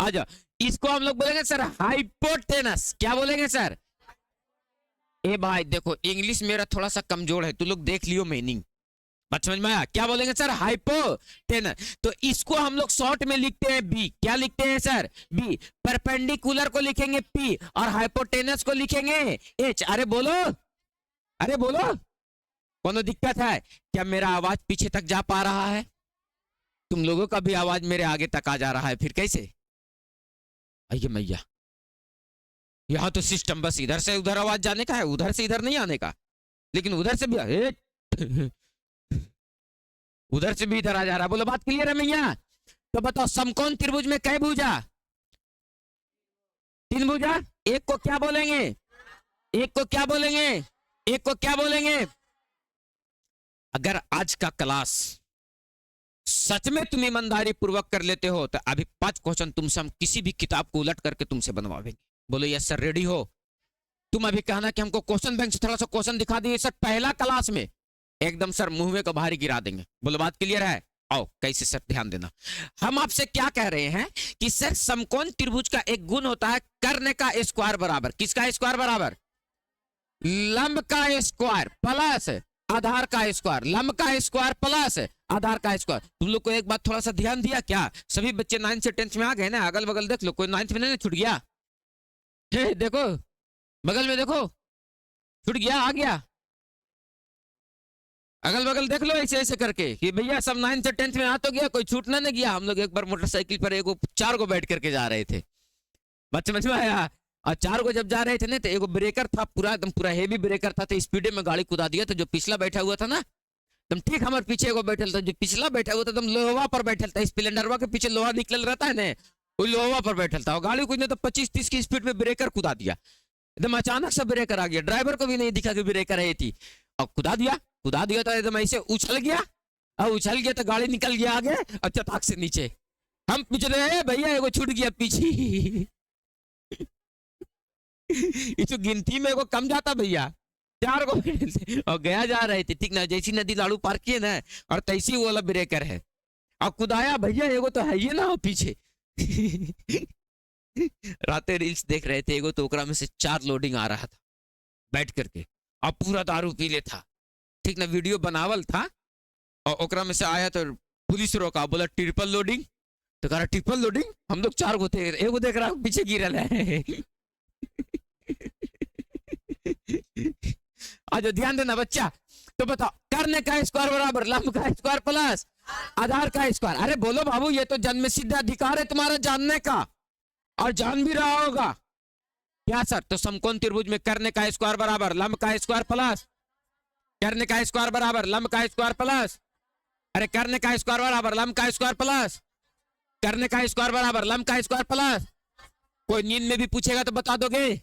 आजा, इसको हम लोग बोलेंगे सर हाइपोटेनस। क्या बोलेंगे सर? ए भाई देखो, इंग्लिश मेरा थोड़ा सा कमजोर है, तू लोग देख लियो मीनिंग, बात समझ में आया? क्या बोलेंगे सर? हाइपोटेनस। तो इसको हम लोग शॉर्ट में लिखते हैं बी। क्या लिखते हैं सर? बी। परपेंडिकुलर को लिखेंगे पी और हाइपोटेनस को लिखेंगे एच। अरे बोलो, अरे बोलो, कोनो दिक्कत है क्या? मेरा आवाज पीछे तक जा पा रहा है? तुम लोगों का भी आवाज मेरे आगे तक आ जा रहा है, फिर कैसे? आइए मैया, यहां तो सिस्टम बस इधर से उधर आवाज जाने का है, उधर से इधर नहीं आने का, लेकिन उधर से भी उधर से भी इधर आ जा रहा। बोलो बात क्लियर है मैया? तो बताओ, समकोण त्रिभुज में कै भुजा? 3 भुजा। एक को क्या बोलेंगे? एक को क्या बोलेंगे? एक को क्या बोलेंगे? अगर आज का क्लास सच में तुम ईमानदारी पूर्वक कर लेते हो तो अभी 5 क्वेश्चन तुमसे हम किसी भी किताब को उलट करके तुमसे बनवाएंगे। बोलो यस सर, रेडी हो? तुम अभी कहना कि हमको क्वेश्चन बैंक से थोड़ा सा क्वेश्चन दिखा दिए सर, पहला क्लास में एकदम सर मुंह में को भारी गिरा देंगे। बोलो बात क्लियर है? आओ कैसे सर, ध्यान देना। हम आपसे क्या कह रहे हैं कि सर समकोण त्रिभुज का एक गुण होता है कर्ण का स्क्वायर बराबर। किसका स्क्वायर बराबर? लंब का स्क्वायर प्लस आधार का स्क्वायर। लंब का स्क्वायर प्लस आधार का स्क्वायर। तुम लोग को एक बात थोड़ा सा ध्यान दिया क्या? सभी बच्चे 9th से 10th में आ गए ना? अगल बगल देख लो, कोई 9th में नहीं छूट गया? देखो बगल में, देखो छूट गया, आ गया? अगल बगल देख लो ऐसे ऐसे करके कि भैया सब 9th से 10th में आ तो गया, कोई छूटना नहीं गया। हम लोग एक बार मोटरसाइकिल पर एगो 4 को बैठ करके जा रहे थे, बात समझ में आया? और 4 को जब जा रहे थे ना, तो एगो ब्रेकर था, पूरा एकदम पूरा हेवी ब्रेकर था, तो स्पीडे में गाड़ी कुदा दिया। तो जो पिछला बैठा हुआ था ना, एकदम ठीक हमारे पीछे एगो बैठल था, जो पिछला बैठा हुआ था एकदम लोहा पर बैठल था, स्प्लेंडरवा के पीछे लोहा निकल रहता है ना, वो लोहा पर बैठल था और गाड़ी कुछ नहीं तो 25-30 की स्पीड में ब्रेकर कुदा दिया। एकदम अचानक से ब्रेकर आ गया, ड्राइवर को भी नहीं दिखा कि ब्रेकर है थी, और कुदा दिया। कुदा दिया तो एकदम ऐसे उछल गया, और उछल गया तो गाड़ी निकल गया आगे और चटाक से नीचे। हम पूछ रहे हैं भैया एगो छूट गया पीछे। इस गिनती में एगो कम जाता भैया, 4 को और गया जा रहे थे, ठीक ना? जैसी नदी लाड़ू पार किए ना, और तैसी वो वाला ब्रेकर है, और कुदाया भैया एगो तो है ये ना हो पीछे। रातें रील्स देख रहे थे, एगो तो ओकरा में से 4 लोडिंग आ रहा था बैठ करके, और पूरा दारू पी ले था, ठीक ना? वीडियो बनावल था, और ओकरा में से आया तो पुलिस रोका, बोला ट्रिपल लोडिंग। तो कहा ट्रिपल लोडिंग? हम लोग 4 को थे, एगो देख रहा पीछे गिरल है। आज ध्यान देना बच्चा। तो बताओ, कर्ण का स्क्वायर बराबर लंब का स्क्वायर प्लस आधार का स्क्वायर। अरे बोलो बाबू, ये तो जन्म सिद्ध अधिकार है तुम्हारा जानने का, और जान भी रहा होगा क्या सर? तो समकोण त्रिभुज में कर्ण का स्क्वायर बराबर लंब का स्क्वायर प्लस, कर्ण का स्क्वायर बराबर लंब का स्क्वायर प्लस, अरे कर्ण का स्क्वायर बराबर लंब का स्क्वायर प्लस, कर्ण का स्क्वायर बराबर लंब का स्क्वायर प्लस। कोई नींद में भी पूछेगा तो बता दोगे?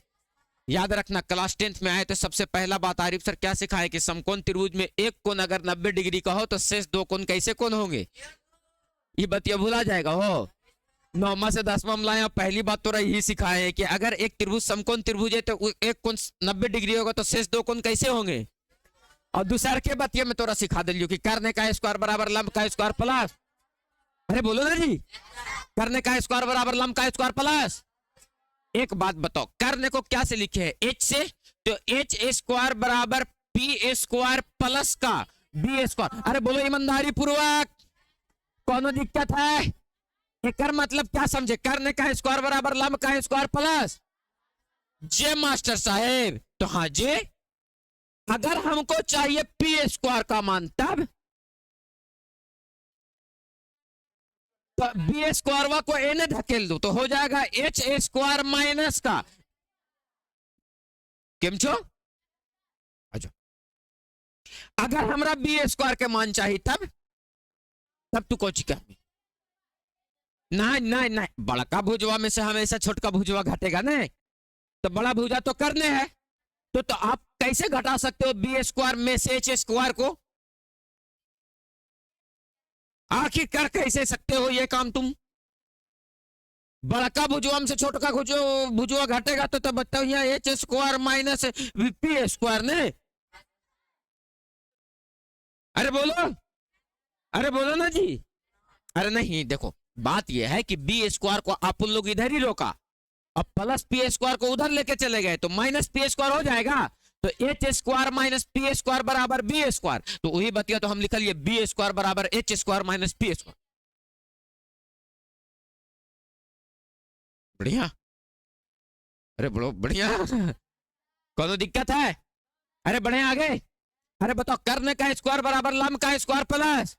याद रखना, क्लास 10th में आए तो सबसे पहला बात आरिफ सर क्या सिखाए कि समकोण त्रिभुज में एक कोण अगर 90 डिग्री का हो तो शेष 2 कोण कैसे कोण होंगे? ये बतिया भूला जाएगा हो। 9वां से 10वां में लाया, पहली बात तो यही सिखाए है कि अगर एक त्रिभुज समकोण त्रिभुज है तो एक कोण 90 डिग्री होगा तो शेष 2 कोण कैसे होंगे? और दूसरा के बतिया में तोरा सिखा दिलियो कि कर्ण का स्क्वायर बराबर लंब का स्क्वायर प्लस, अरे बोलो ना जी, कर्ण का स्क्वायर बराबर लंब का स्क्वायर प्लस। एक बात बताओ, कर्ण को क्या से लिखे है? एच से, तो एच स्क्वायर बराबर पी स्क्वायर प्लस का बी स्क्वायर। अरे बोलो ईमानदारी पूर्वक, कौन दिक्कत है? एक मतलब क्या समझे? कर्ण का स्क्वायर बराबर लंब का स्क्वायर प्लस जे मास्टर साहेब। तो हाँ जे, अगर हमको चाहिए पी स्क्वायर का मान तब तो बी स्क्वायर को ए ने धकेल दो तो हो जाएगा एच स्क्वायर माइनस का केम छो। अच्छा, अगर हमरा बी स्क्वायर के मान चाहिए तब तब तू कौची कर। नहीं नहीं नहीं, बड़का भुजवा में से हमेशा छोटका भुजवा घटेगा नहीं, तो बड़ा भुजा तो करने है। तो आप कैसे घटा सकते हो बी स्क्वायर में से एच स्क्वायर को? आखिर कर कैसे सकते हो ये काम तुम? बड़का भुजवा में से छोटका भुजवा घटेगा तो बताओ, यहाँ H square minus P square ने। अरे बोलो, अरे बोलो ना जी। अरे नहीं, देखो बात यह है कि बी स्क्वायर को आप लोग इधर ही रोका, अब प्लस पी स्क्वायर को उधर लेके चले गए तो माइनस पी स्क्वायर हो जाएगा। तो H square minus P square बराबर बी स्क्वायर, तो वही बतिया तो हम लिख लिए बी स्क्वायर बराबर H square minus P square. बढ़िया, अरे बड़ो बढ़िया। कोनो दिक्कत है? अरे बढ़िया आगे। अरे बताओ, कर्ण का स्क्वायर बराबर लंब का स्क्वायर प्लस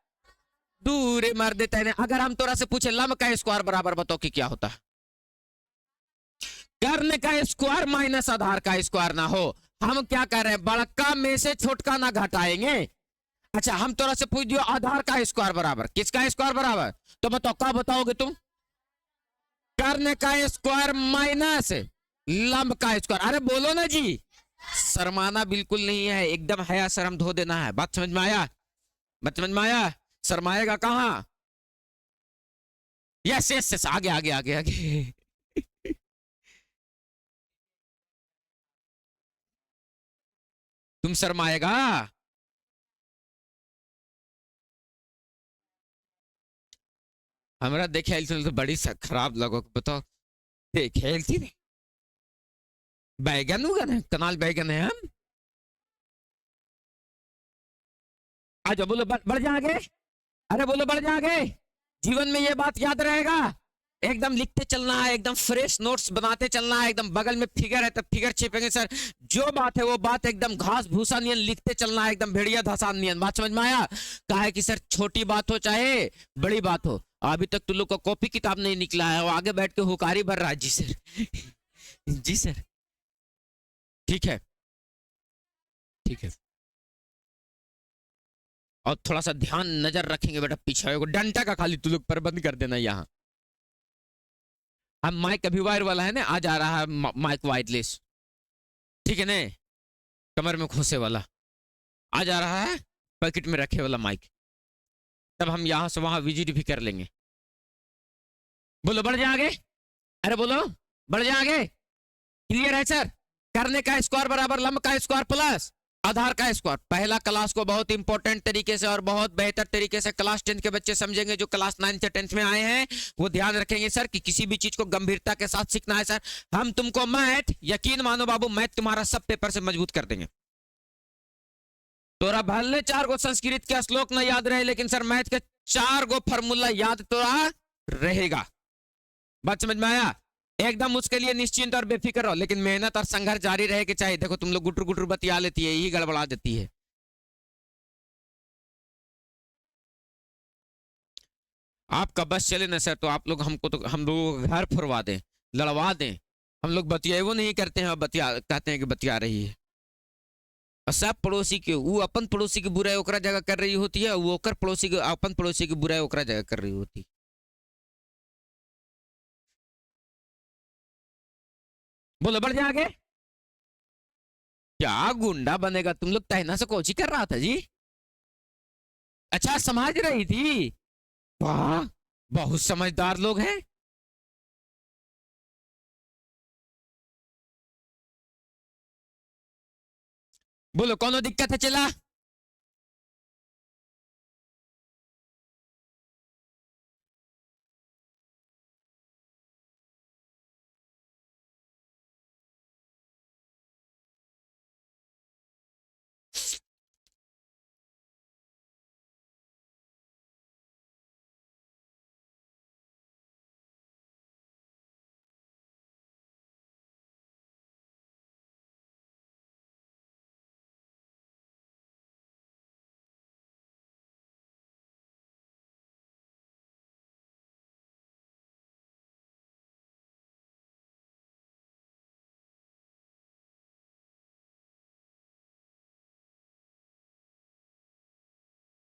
दूर मार देता है। अगर हम तोरा से पूछे लंब का स्क्वायर बराबर, बताओ कि क्या होता है? कर्ण का स्क्वायर माइनस आधार का स्क्वायर ना हो। हम क्या कर रहे हैं, बड़का में से छोटका ना घटाएंगे। अच्छा, हम तोरा से पूछ दियो आधार का स्क्वायर बराबर, किसका स्क्वायर बराबर, तो बताओ क्या बताओगे तुम? कर्ण का स्क्वायर माइनस लंब का स्क्वायर। अरे बोलो ना जी, शर्माना बिल्कुल नहीं है, एकदम हया शर्म धो देना है। बात समझ में आया? बात समझ में आया? शर्माएगा कहाँ? यस यस यस, आगे आगे आगे आगे। तुम शर्माएगा? हमारा देखे तो बड़ी खराब लगो, बताओ देखे नहीं। बैगन उगन है, कनाल बैगन है हम। आज बोलो बढ़ जा आगे। अरे बोलो बढ़ जा आगे। जीवन में ये बात याद रहेगा, एकदम लिखते चलना है, एकदम फ्रेश नोट्स बनाते चलना है, एकदम बगल में फिगर है तब फिगर छिपेंगे सर। जो बात है वो बात एकदम घास भूसा नियन लिखते चलना है, एकदम भेड़िया धसान नियन। बात समझ में आया? कहा है कि सर छोटी बात हो चाहे बड़ी बात हो, अभी तक तुम लोग का कॉपी किताब नहीं निकला है, वो आगे बैठ के हुकारी भर रहा है। जी सर। जी सर, ठीक है ठीक है। और थोड़ा सा ध्यान नजर रखेंगे बेटा, पीछे को डंटा का खाली तू लोग प्रबंध कर देना यहाँ। अब माइक अभी वायर वाला है ना, आ जा रहा है माइक वायरलेस, ठीक है ना, कमर में खोसे वाला आ जा रहा है, पैकेट में रखे वाला माइक। तब हम यहां से वहां विजिट भी कर लेंगे। बोलो बढ़ जा आगे। अरे बोलो बढ़ जा आगे। क्लियर है सर? करने का स्क्वायर बराबर लंब का स्क्वायर प्लस आधार का स्क्वायर। पहला क्लास को बहुत इंपॉर्टेंट तरीके से और बहुत बेहतर तरीके से क्लास 10 के बच्चे समझेंगे, जो क्लास 9 से 10 में आए हैं वो ध्यान रखेंगे सर कि किसी भी चीज को गंभीरता के साथ सीखना है सर। हम तुमको मैथ, यकीन मानो बाबू, मैथ तुम्हारा सब पेपर से मजबूत कर देंगे। तोरा भले 4 गो संस्कृत के श्लोक ना याद रहे, लेकिन सर मैथ के 4 गो फॉर्मूला याद तो रहेगा। बात समझ में आया? एकदम उसके लिए निश्चिंत और बेफिक्र रहो, लेकिन मेहनत और संघर्ष जारी रहे कि चाहिए। देखो तुम लोग गुटर गुटर बतिया लेती है, यही गड़बड़ा देती है। आपका बस चले ना सर, तो आप लोग हमको तो हम लोग घर फुरवा दें, लड़वा दें। हम लोग बतिया वो नहीं करते हैं, बतिया कहते हैं कि बतिया रही है। और सब पड़ोसी के, वो अपन पड़ोसी की बुराई ओकरा जगह कर रही होती है, वो ओकर पड़ोसी के अपन पड़ोसी की बुराई ओकरा जगह कर रही होती है। बोलो बढ़ जा आगे। क्या गुंडा बनेगा? तुम लोग तहना से कोची कर रहा था जी? अच्छा समझ रही थी, वाह बहुत समझदार लोग हैं। बोलो कौन दिक्कत है चला?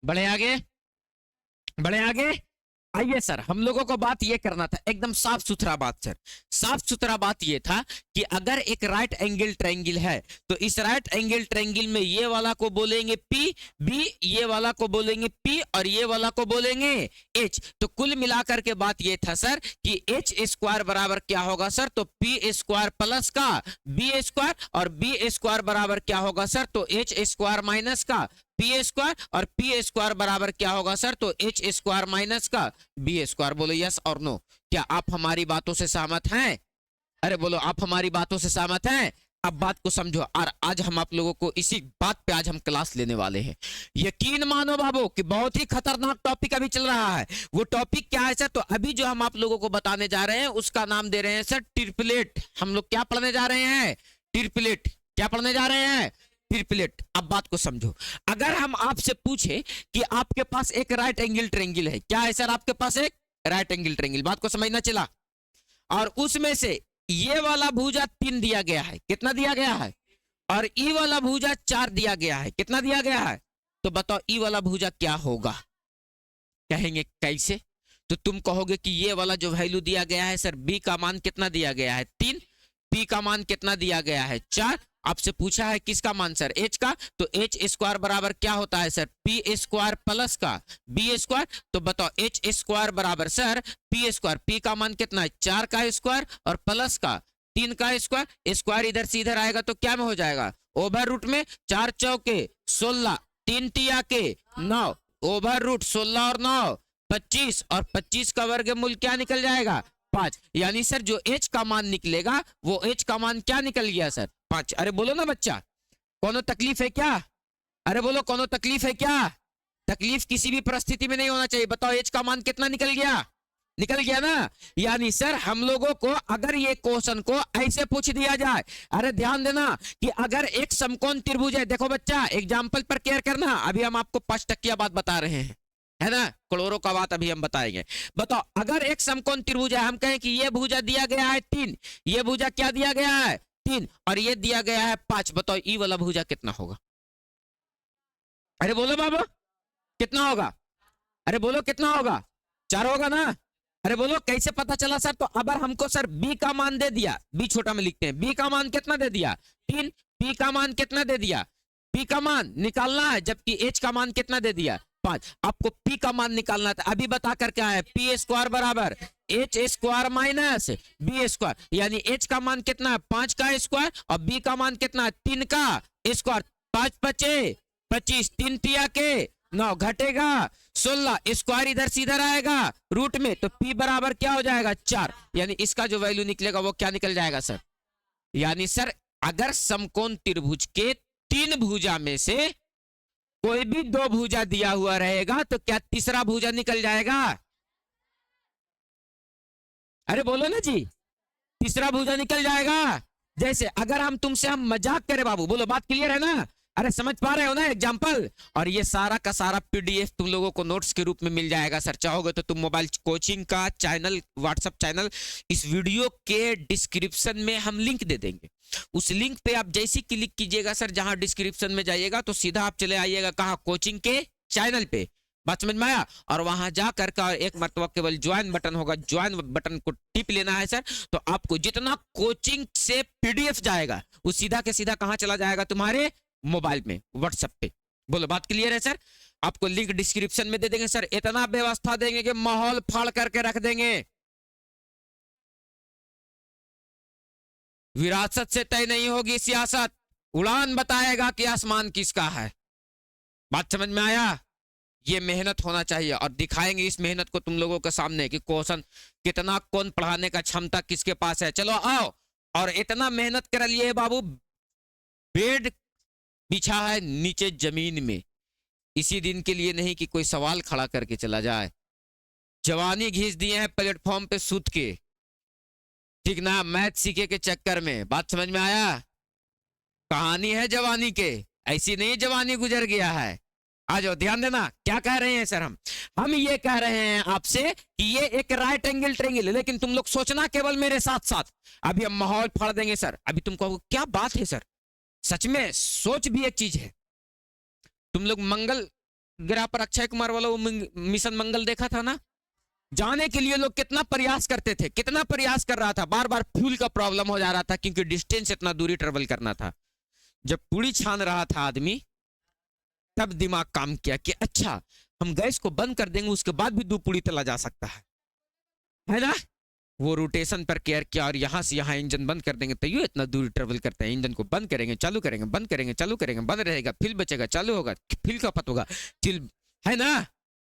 बढ़े आगे। बड़े आगे आइए सर, हम लोगों को बात ये करना था एकदम साफ सुथरा बात सर। साफ सुथरा बात ये था कि अगर एक राइट एंगल ट्रायंगल है तो इस राइट एंगल ट्रायंगल में ये वाला को बोलेंगे पी, बी ये वाला को बोलेंगे पी और ये वाला को बोलेंगे एच। तो कुल मिलाकर के बात ये था सर कि एच स्क्वायर बराबर क्या होगा सर, तो पी स्क्वायर प्लस का बी स्क्वायर और बी स्क्वायर बराबर क्या होगा सर, तो एच स्क्वायर माइनस का पी स्क्वायर और पी स्क्वायर बराबर क्या होगा सर, तो एच स्क्वायर माइनस का बी स्क्वायर। बोलो यस और नो, क्या आप हमारी बातों से सहमत हैं? अरे बोलो आप हमारी बातों से सहमत हैं? अब बात को समझो और आज हम आप लोगों को इसी बात पे आज हम क्लास लेने वाले हैं। यकीन मानो बाबू कि बहुत ही खतरनाक टॉपिक अभी चल रहा है। वो टॉपिक क्या है सर, तो अभी जो हम आप लोगों को बताने जा रहे हैं उसका नाम दे रहे हैं सर ट्रिपलेट। हम लोग क्या पढ़ने जा रहे हैं? ट्रिपलेट। क्या पढ़ने जा रहे हैं? ट्रिपलेट। अब बात को समझो, अगर हम आपसे पूछे कि आपके पास एक राइट एंगल ट्रायंगल है, क्या है सर आपके पास एक राइट एंगल ट्रायंगल, बात को समझना चला, और उसमें से ये वाला भुजा 3 दिया गया है, कितना दिया गया है, और ई वाला भुजा 4 दिया गया है, कितना दिया गया है, तो बताओ ई वाला भुजा क्या होगा? कहेंगे कैसे? तो तुम कहोगे कि ये वाला जो वैल्यू दिया गया है सर, बी का मान कितना दिया गया है 3, पी का मान कितना दिया गया है 4, आपसे पूछा है किसका मान सर, एच का, तो एच स्क्वायर बराबर क्या होता है सर, पी स्क्वायर प्लस का बी स्क्वायर। तो बताओ एच स्क्वायर बराबर सर पी स्क्वायर, पी का मान कितना है 4 का स्क्वायर और प्लस का 3 का स्क्वायर, स्क्वायर इधर से इधर आएगा तो क्या में हो जाएगा, ओवर रूट में 4 चौके 16, 3 तिया के 9, ओवर रूट 16 और 9 25 और 25 का वर्गमूल क्या निकल जाएगा 5। यानी सर जो एच का मान निकलेगा वो एच का मान क्या निकल गया सर 5। अरे बोलो ना बच्चा, कोनो तकलीफ है क्या? अरे बोलो कोनो तकलीफ है क्या? तकलीफ किसी भी परिस्थिति में नहीं होना चाहिए। बताओ एच का मान कितना निकल गया? निकल गया ना। यानी सर हम लोगों को अगर ये क्वेश्चन को ऐसे पूछ दिया जाए, अरे ध्यान देना कि अगर एक समकोण त्रिभुज है, देखो बच्चा एग्जाम्पल पर केयर करना, अभी हम आपको 5 टकिया बात बता रहे हैं, है ना, करोड़ों का बात अभी हम बताएंगे। बताओ अगर एक समकोण त्रिभुज है, हम कहें कि ये भुजा दिया गया है 3, ये भुजा क्या दिया गया है 3 और ये दिया गया है 5, बताओ ई वाला भुजा कितना होगा? अरे बोलो बाबा कितना होगा? अरे बोलो कितना होगा? 4 होगा ना। अरे बोलो कैसे पता चला सर? तो अगर हमको सर बी का मान दे दिया, बी छोटा में लिखते हैं, बी का मान कितना दे दिया 3, पी का मान कितना दे दिया, पी का मान निकालना है, जबकि एच का मान कितना दे दिया 5, आपको पी का मान निकालना था। अभी बता कर क्या है, पी स्क्वायर बराबर H square minus B square, यानी एच का मान कितना है 5 का स्क्वायर और बी का मान कितना है 3 का स्क्वायर, 5 पचे 25, 3 तिया के 9 घटेगा 16, स्क्वायर इधर से इधर आएगा रूट में, तो पी बराबर क्या हो जाएगा 4, यानी इसका जो वैल्यू निकलेगा वो क्या निकल जाएगा सर? यानी सर अगर समकोण त्रिभुज के 3 भुजा में से कोई भी 2 भुजा दिया हुआ रहेगा तो क्या तीसरा भुजा निकल जाएगा? अरे बोलो ना जी, तीसरा भुजा निकल जाएगा। जैसे अगर हम तुमसे हम मजाक करें बाबू, बोलो बात क्लियर है ना? अरे समझ पा रहे हो ना एग्जाम्पल? और ये सारा का सारा पीडीएफ तुम लोगों को नोट्स के रूप में मिल जाएगा सर। चाहोगे तो तुम मोबाइल कोचिंग का चैनल, व्हाट्सएप चैनल, इस वीडियो के डिस्क्रिप्शन में हम लिंक दे देंगे। उस लिंक पे आप जैसे क्लिक कीजिएगा सर, जहां डिस्क्रिप्शन में जाइएगा तो सीधा आप चले आइएगा कहाँ, कोचिंग के चैनल पे। बात समझ में आया? और वहां जा करके और एक मरतबा केवल ज्वाइन बटन होगा, ज्वाइन बटन को टिप लेना है सर, तो आपको जितना कोचिंग से पीडीएफ जाएगा वो सीधा के सीधा कहां चला जाएगा, तुम्हारे मोबाइल में, व्हाट्सएप पे। बोलो बात क्लियर है सर? आपको लिंक डिस्क्रिप्शन में दे देंगे सर, इतना व्यवस्था देंगे कि माहौल फाड़ करके रख देंगे। विरासत से तय नहीं होगी सियासत, उड़ान बताएगा कि आसमान किसका है। बात समझ में आया? ये मेहनत होना चाहिए और दिखाएंगे इस मेहनत को तुम लोगों के सामने कि क्वेश्चन कितना, कौन पढ़ाने का क्षमता किसके पास है। चलो आओ, और इतना मेहनत कर लिए बाबू, बेड बिछा है नीचे जमीन में, इसी दिन के लिए नहीं कि कोई सवाल खड़ा करके चला जाए। जवानी घिस दिए हैं प्लेटफॉर्म पे सूत के, ठीक ना, मैथ सीखे के चक्कर में। बात समझ में आया? कहानी है जवानी के, ऐसी नहीं जवानी गुजर गया है। आ जाओ, ध्यान देना क्या कह रहे हैं सर। हम ये कह रहे हैं आपसे कि ये एक राइट एंगल ट्रायंगल है, लेकिन तुम लोग सोचना केवल मेरे साथ साथ, अभी हम माहौल फाड़ देंगे सर। अभी तुम कहोगे क्या बात है सर, सच में सोच भी एक चीज है। तुम लोग मंगल ग्रह पर अक्षय कुमार वाला वो मिशन मंगल देखा था ना, जाने के लिए लोग कितना प्रयास करते थे, कितना प्रयास कर रहा था, बार बार फ्यूल का प्रॉब्लम हो जा रहा था क्योंकि डिस्टेंस इतना दूरी ट्रेवल करना था। जब पूरी छान रहा था आदमी, तब दिमाग काम किया कि अच्छा हम गैस को बंद कर देंगे, उसके बाद भी 2 पूरी तला जा सकता है ना। वो रोटेशन पर केयर किया और यहां से यहां इंजन बंद कर देंगे तो ये इतना दूर ट्रेवल करते हैं। इंजन को बंद करेंगे, चालू करेंगे, बंद करेंगे, चालू करेंगे, बंद रहेगा, फिर बचेगा, चालू होगा, फिर खपत होगा, चिल, है ना।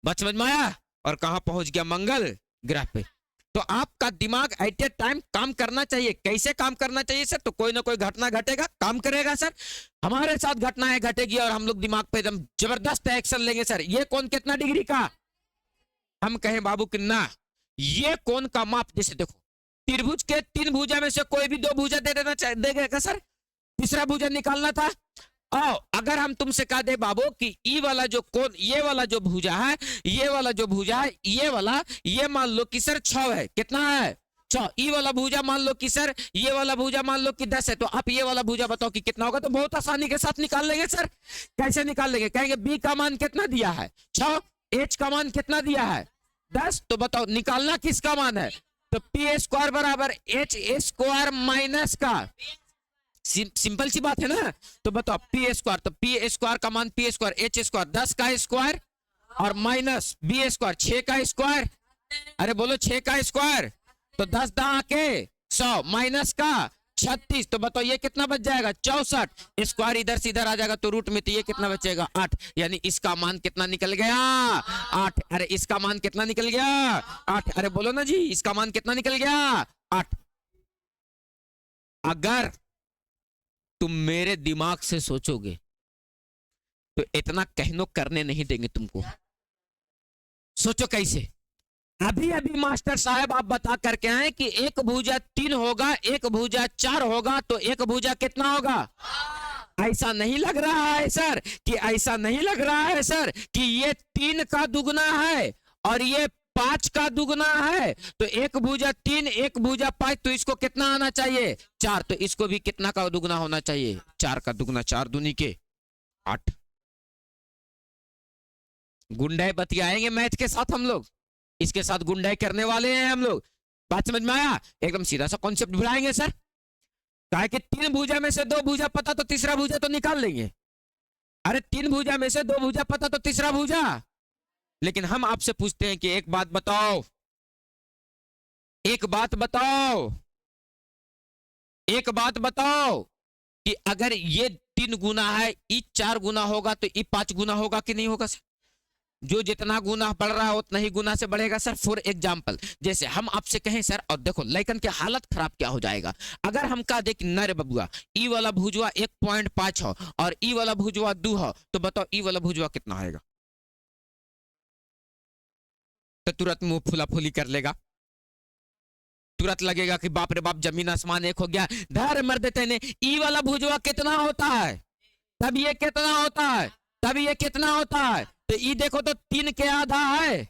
बात समझ में आया? और कहां पहुंच गया? मंगल ग्रह पे। तो आपका दिमाग एट ए टाइम काम करना चाहिए। कैसे काम करना चाहिए सर? तो कोई ना कोई घटना घटेगा, काम करेगा सर। हमारे साथ घटनाएं घटेगी और हम लोग दिमाग पे एकदम जबरदस्त एक्शन लेंगे सर। ये कौन कितना डिग्री का? हम कहें बाबू कि ना, ये कौन का माप, जैसे देखो त्रिभुज के 3 भुजा में से कोई भी 2 भुजा दे देना देगा सर, तीसरा भुजा निकालना था। आओ, अगर हम तुमसे कह दे बाबू कि ई वाला जो कोण, ये वाला जो भुजा है, ये वाला जो भुजा है, ये वाला, ये मान लो कि सर 6 है, कितना है? 6। ई वाला भुजा मान लो कि सर, ये वाला भुजा मान लो कि 10 है, तो आप ये वाला भुजा बताओ कि कितना होगा। तो बहुत आसानी के साथ निकाल लेंगे सर। कैसे निकाल लेंगे? कहेंगे बी का मान कितना दिया है? 6। एच का मान कितना दिया है? 10। तो बताओ निकालना किसका मान है? तो पी स्क्वायर बराबर एच स्क्वायर माइनस का, सिंपल सी बात है ना। तो बताओ पी स्क्वायर, तो पी स्क्वायर का मान पी स्क्वायर, एच स्क्वायर 10 का स्क्वायर और माइनस बी स्क्वायर 6 का स्क्वायर। अरे बोलो 6 का स्क्वायर, तो 10 दहा के 100 माइनस का 36। तो बताओ ये कितना बच जाएगा? 64। स्क्वायर इधर से इधर आ जाएगा तो रूट में, तो ये कितना बचेगा? 8। यानी इसका मान कितना निकल गया? 8। अरे इसका मान कितना निकल गया? 8। अरे बोलो ना जी, इसका मान कितना निकल गया? 8। अगर तुम मेरे दिमाग से सोचोगे तो इतना कहनो करने नहीं देंगे तुमको। सोचो कैसे। अभी अभी मास्टर साहब आप बता करके आए कि एक भुजा 3 होगा, एक भुजा 4 होगा, तो एक भुजा कितना होगा? ऐसा नहीं लग रहा है सर कि, ऐसा नहीं लग रहा है सर कि ये 3 का दुगना है और ये 5 का दुगना है। तो एक भुजा 3, एक भुजा 5, तो इसको कितना आना चाहिए? 4। तो इसको भी कितना का दुगना होना चाहिए? 4 का दुगना। 4 दूनी के 8। गुंडाई बतियाएंगे मैथ के साथ हम लोग, इसके साथ गुंडाई करने वाले हैं हम लोग। बात समझ में आया? एकदम सीधा सा कॉन्सेप्ट बढ़ाएंगे सर। कहा कि 3 भुजा में से 2 भुजा पता तो तीसरा भुजा तो निकाल लेंगे। अरे 3 भुजा में से 2 भुजा पता तो तीसरा भुजा। लेकिन हम आपसे पूछते हैं कि एक बात बताओ, एक बात बताओ, एक बात बताओ कि अगर ये 3 गुना है, ई 4 गुना होगा, तो ई 5 गुना होगा कि नहीं होगा सर? जो जितना गुना बढ़ रहा है उतना ही गुना से बढ़ेगा सर। फॉर एग्जाम्पल, जैसे हम आपसे कहें सर, और देखो लैकन की हालत खराब क्या हो जाएगा अगर हम कह दे कि नरे बबुआ ई वाला भुजवा 1.5 हो और ई वाला भुजवा 2 हो, तो बताओ ई वाला भुजवा कितना आएगा? तो तुरंत मुंह फुला फुली कर लेगा, तुरंत लगेगा कि बाप रे बाप जमीन आसमान एक हो गया। धर मर देते ने, ई वाला भुजवा कितना होता है, तब ये कितना होता है, तब ये कितना होता है। तो ई देखो तो 3 के आधा है,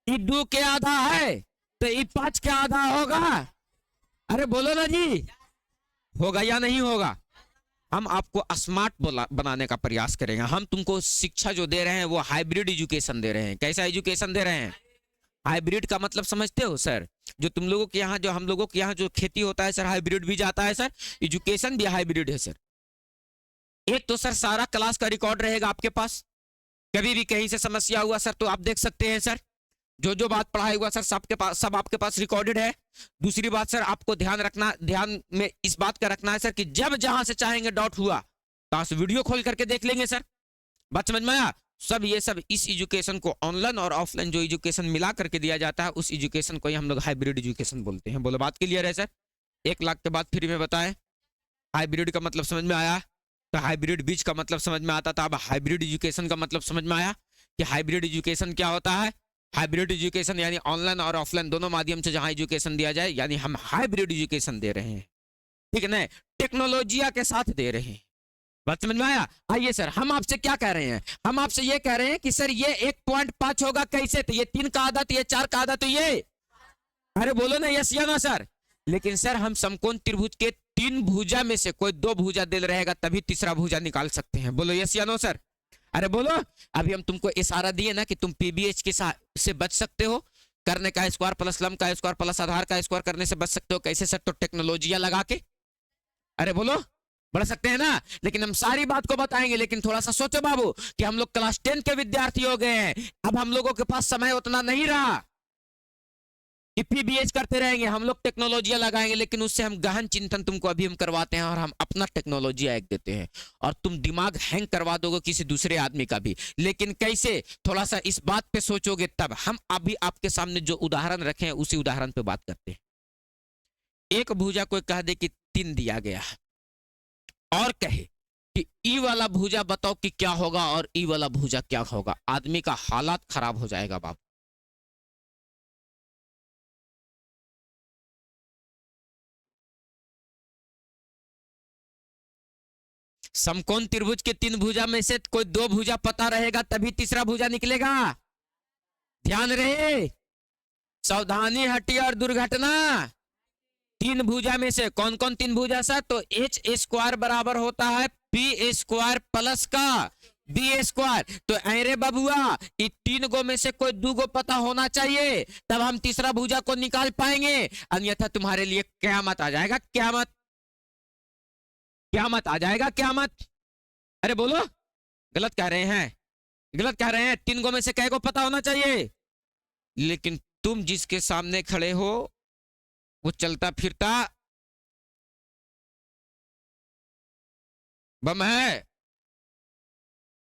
ई 2 के आधा है, तो ई 5 के आधा होगा। अरे बोलो ना जी, होगा या नहीं होगा? हम आपको स्मार्ट बनाने का प्रयास करेंगे। हम तुमको शिक्षा जो दे रहे हैं वो हाइब्रिड एजुकेशन दे रहे हैं। कैसा एजुकेशन दे रहे हैं? हाइब्रिड का मतलब समझते हो सर? जो तुम लोगों के यहाँ, जो हम लोगों के यहाँ जो खेती होता है सर, हाइब्रिड भी जाता है सर, एजुकेशन भी हाइब्रिड है सर। एक तो सर सारा क्लास का रिकॉर्ड रहेगा आपके पास, कभी भी कहीं से समस्या हुआ सर तो आप देख सकते हैं सर, जो जो बात पढ़ाई हुआ सर सबके पास, सब आपके पास रिकॉर्डेड है। दूसरी बात सर, आपको ध्यान रखना, ध्यान में इस बात का रखना है सर कि जब जहां से चाहेंगे डाउट हुआ तो वीडियो खोल करके देख लेंगे सर। बात समझ में आया? सब ये सब इस एजुकेशन को, ऑनलाइन और ऑफलाइन जो एजुकेशन मिला करके दिया जाता है, उस एजुकेशन को ही हम लोग हाइब्रिड एजुकेशन बोलते हैं। बोलो बात क्लियर है सर? 1 लाख के बाद फ्री में बताएं। हाइब्रिड का मतलब समझ में आया? तो हाइब्रिड बीज का मतलब समझ में आता था। अब हाइब्रिड एजुकेशन का मतलब समझ में आया कि हाइब्रिड एजुकेशन क्या होता है? हाइब्रिड एजुकेशन यानी ऑनलाइन और ऑफलाइन दोनों माध्यम से जहां एजुकेशन दिया जाए, यानी हम हाइब्रिड एजुकेशन दे रहे हैं। ठीक है ना? टेक्नोलॉजिया के साथ दे रहे हैं। बात समझ में आया? आइए सर, हम आपसे क्या कह रहे हैं? हम आपसे ये कह रहे हैं कि सर ये 1.5 होगा कैसे? तो ये 3 का आधा, तो ये 4 का आधा, तो ये, अरे बोलो ना यस या नो सर। लेकिन सर हम समकोण त्रिभुज के 3 भुजा में से कोई 2 भुजा दे रहेगा तभी तीसरा भुजा निकाल सकते हैं। बोलो यस या नो सर। अरे बोलो, अभी हम तुमको इशारा दिए ना कि तुम पीबीएच के से बच सकते हो, करने का स्क्वायर प्लस लम का स्क्वायर प्लस आधार का स्क्वायर करने से बच सकते हो। कैसे सर? तो टेक्नोलॉजिया लगा के। अरे बोलो, बढ़ सकते हैं ना। लेकिन हम सारी बात को बताएंगे, लेकिन थोड़ा सा सोचो बाबू कि हम लोग क्लास 10 के विद्यार्थी हो गए हैं, अब हम लोगों के पास समय उतना नहीं रहा कि पीबीएच करते रहेंगे। हम लोग टेक्नोलॉजिया लगाएंगे, लेकिन उससे हम गहन चिंतन तुमको अभी हम करवाते हैं और हम अपना टेक्नोलॉजिया एक देते हैं, और तुम दिमाग हैंग करवा दोगे किसी दूसरे आदमी का भी। लेकिन कैसे? थोड़ा सा इस बात पे सोचोगे तब। हम अभी आपके सामने जो उदाहरण रखे हैं उसी उदाहरण पे बात करते हैं। एक भुजा को कह दे कि 3 दिया गया, और कहे कि ई वाला भुजा बताओ कि क्या होगा और ई वाला भुजा क्या होगा, आदमी का हालात खराब हो जाएगा बाबू। समकोण त्रिभुज के 3 भुजा में से कोई 2 भुजा पता रहेगा तभी तीसरा भुजा निकलेगा। ध्यान रहे, सावधानी हटी और दुर्घटना। 3 भुजा में से कौन कौन 3 भुजा सर? तो एच स्क्वायर बराबर होता है पी स्क्वायर प्लस का बी स्क्वायर। तो अरे बबुआ, कि 3 गो में से कोई 2 गो पता होना चाहिए, तब हम तीसरा भुजा को निकाल पाएंगे, अन्यथा तुम्हारे लिए क्यामत आ जाएगा। क्यामत, क्यामत आ जाएगा, क्यामत। अरे बोलो, गलत कह रहे हैं, गलत कह रहे हैं। 3 गो में से कै को पता होना चाहिए, लेकिन तुम जिसके सामने खड़े हो वो चलता फिरता बम है,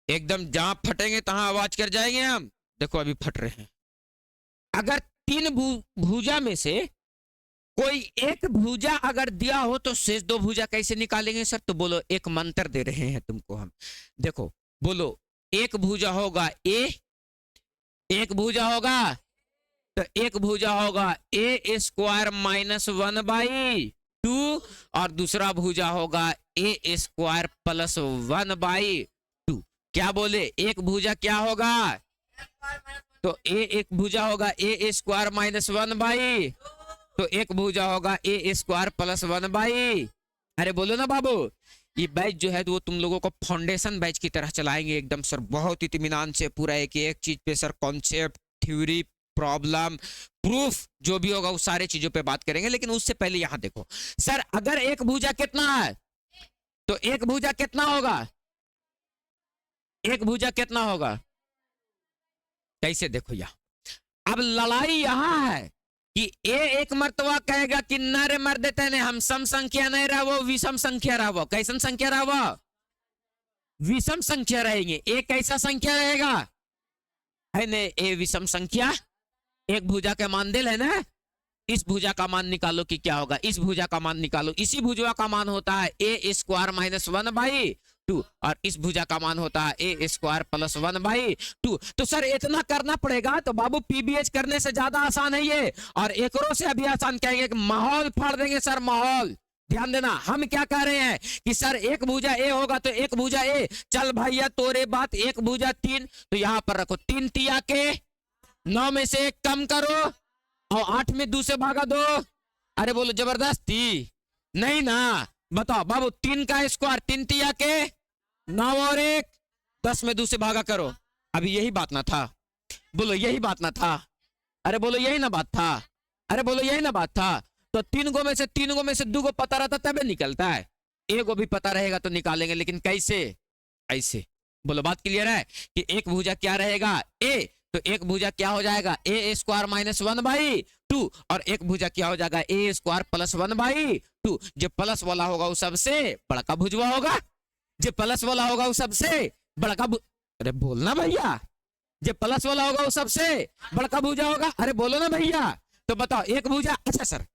एकदम जहां फटेंगे तहां आवाज कर जाएंगे हम। देखो अभी फट रहे हैं। अगर 3 भुजा में से कोई एक भुजा अगर दिया हो तो शेष 2 भुजा कैसे निकालेंगे सर? तो बोलो, एक मंत्र दे रहे हैं तुमको हम। देखो बोलो, एक भुजा होगा ए, एक भुजा होगा, तो एक भुजा होगा ए स्क्वायर माइनस 1/2, और दूसरा भुजा होगा ए स्क्वायर प्लस 1/2। क्या बोले? एक भुजा क्या होगा? तो एक भुजा होगा ए स्क्वायर माइनस 1/2, तो एक भुजा होगा ए स्क्वायर प्लस 1/2। अरे बोलो ना बाबू, ये बैच जो है वो तुम लोगों को फाउंडेशन बैच की तरह चलाएंगे एकदम सर, बहुत इत्मीनान से, पूरा एक चीज पे sir, concept, theory, problem, proof, जो भी होगा उस सारे चीजों पे बात करेंगे। लेकिन उससे पहले यहां देखो सर, अगर एक भुजा कितना है तो एक भुजा कितना होगा? एक भुजा कितना होगा? कैसे? देखो यहां अब लड़ाई यहां है कि ए एक मर्तबा कहेगा कि नर मर देते ने हम सम संख्या नहीं रहा, वो विषम संख्या रहा। वो कैसन संख्या रहा? वो विषम संख्या रहेंगे। ए कैसा संख्या रहेगा? है ने ए विषम संख्या। एक भुजा का मान दे है ना, इस भुजा का मान निकालो कि क्या होगा, इस भुजा का मान निकालो। इसी भुजा का मान होता है ए स्क्वायर माइनस 1/2, और इस भुजा का मान होता है ए स्क्वायर प्लस 1/2। तो सर इतना करना पड़ेगा तो बाबू पीबीएच करने से ज्यादा आसान है ये, और एकरों से अभी आसान कहेंगे कि माहौल फाड़ देंगे सर, माहौल। ध्यान देना, हम क्या कह रहे हैं कि सर एक भुजा ए होगा तो एक भुजा ए, चल भैया तोरे बात, एक भुजा 3, तो यहां पर रखो 3 तिया के 9 में से 1 कम करो और 8 में 2 से भागा दो। अरे बोलो, जबरदस्ती नहीं ना। बताओ बाबू, 3 का स्क्वायर 3 तिया के 9 और 1 10 में 2 से भागा करो। अभी यही बात ना था? बोलो यही बात ना था? अरे बोलो यही ना बात था? अरे बोलो यही ना बात था? तो 3 गो में से 2 गो पता रहता तबे निकलता है, एक गो भी पता रहेगा तो निकालेंगे। लेकिन कैसे? ऐसे। बोलो बात क्लियर है कि एक भुजा क्या रहेगा? ए, तो एक भुजा क्या हो जाएगा? ए स्क्वायर माइनस 1/2, और एक भुजा क्या हो जाएगा? ए स्क्वायर प्लस 1/2। जो प्लस वाला होगा वो सबसे बड़का भुजवा होगा, जो प्लस वाला होगा वो सबसे बड़का अरे बोलना भैया, जो प्लस वाला होगा वो सबसे बड़का भुजा होगा। अरे बोलो ना भैया। तो बताओ, एक भुजा, अच्छा सर,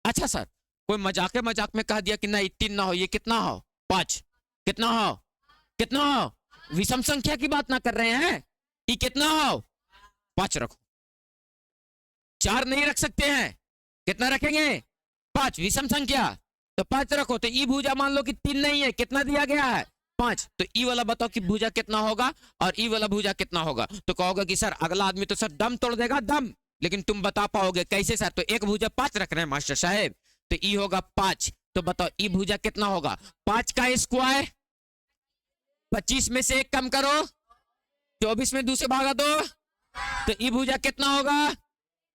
अच्छा सर, कोई मजाक में कह दिया कि नहीं 3 ना हो, ये कितना हो? 5। कितना हो? कितना हो? विषम संख्या की बात ना कर रहे हैं, ये कितना हो? 5 रखो। 4 नहीं रख सकते हैं, कितना रखेंगे? 5, विषम संख्या, तो 5 रखो। तो ई भुजा मान लो कि 3 नहीं है, कितना दिया गया है? 5। तो ई वाला बताओ कि भुजा कितना होगा और ई वाला भुजा कितना होगा? तो कहोगे कि सर अगला आदमी तो सर दम तोड़ देगा, दम। लेकिन तुम बता पाओगे कैसे सर? तो एक भुजा 5 रख रहे हैं मास्टर साहेब, तो ई होगा 5। तो बताओ ई भुजा कितना होगा? 5 का स्क्वायर 25 में से 1 कम करो, 24 में 2 से भागा दो, तो ई भुजा कितना होगा?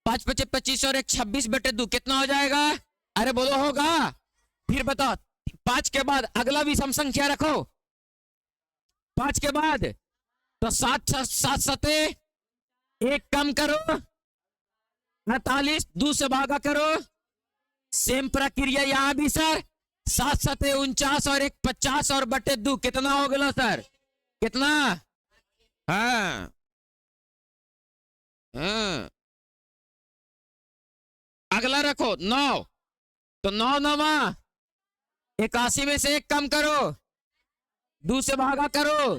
5 पचे 25 और 1 26/2 कितना हो जाएगा? अरे बोलो होगा। फिर बताओ 5 के बाद अगला विषम संख्या रखो, 5 के बाद तो 7 सते 1 कम करो, 48 2 से भागा करो। सेम प्रक्रिया यहां भी सर, 7 सते 49 और 1 50 और बटे 2 कितना हो गया सर? कितना? हाँ हाँ। अगला रखो 9, तो 9 9 81 में से 1 कम करो, 2 से भागा करो,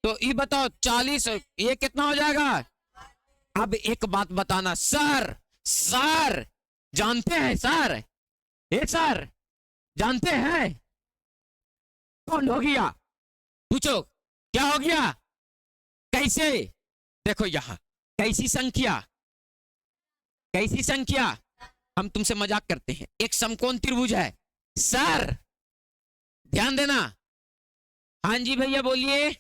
तो ये बताओ 40, ये कितना हो जाएगा? अब एक बात बताना सर, सर जानते हैं सर, ये सर जानते हैं कौन हो गया? पूछो क्या हो गया? कैसे? देखो यहां कैसी संख्या, कैसी संख्या? हम तुमसे मजाक करते हैं, एक समकोण त्रिभुज है सर, ध्यान देना। हाँ जी भैया बोलिए।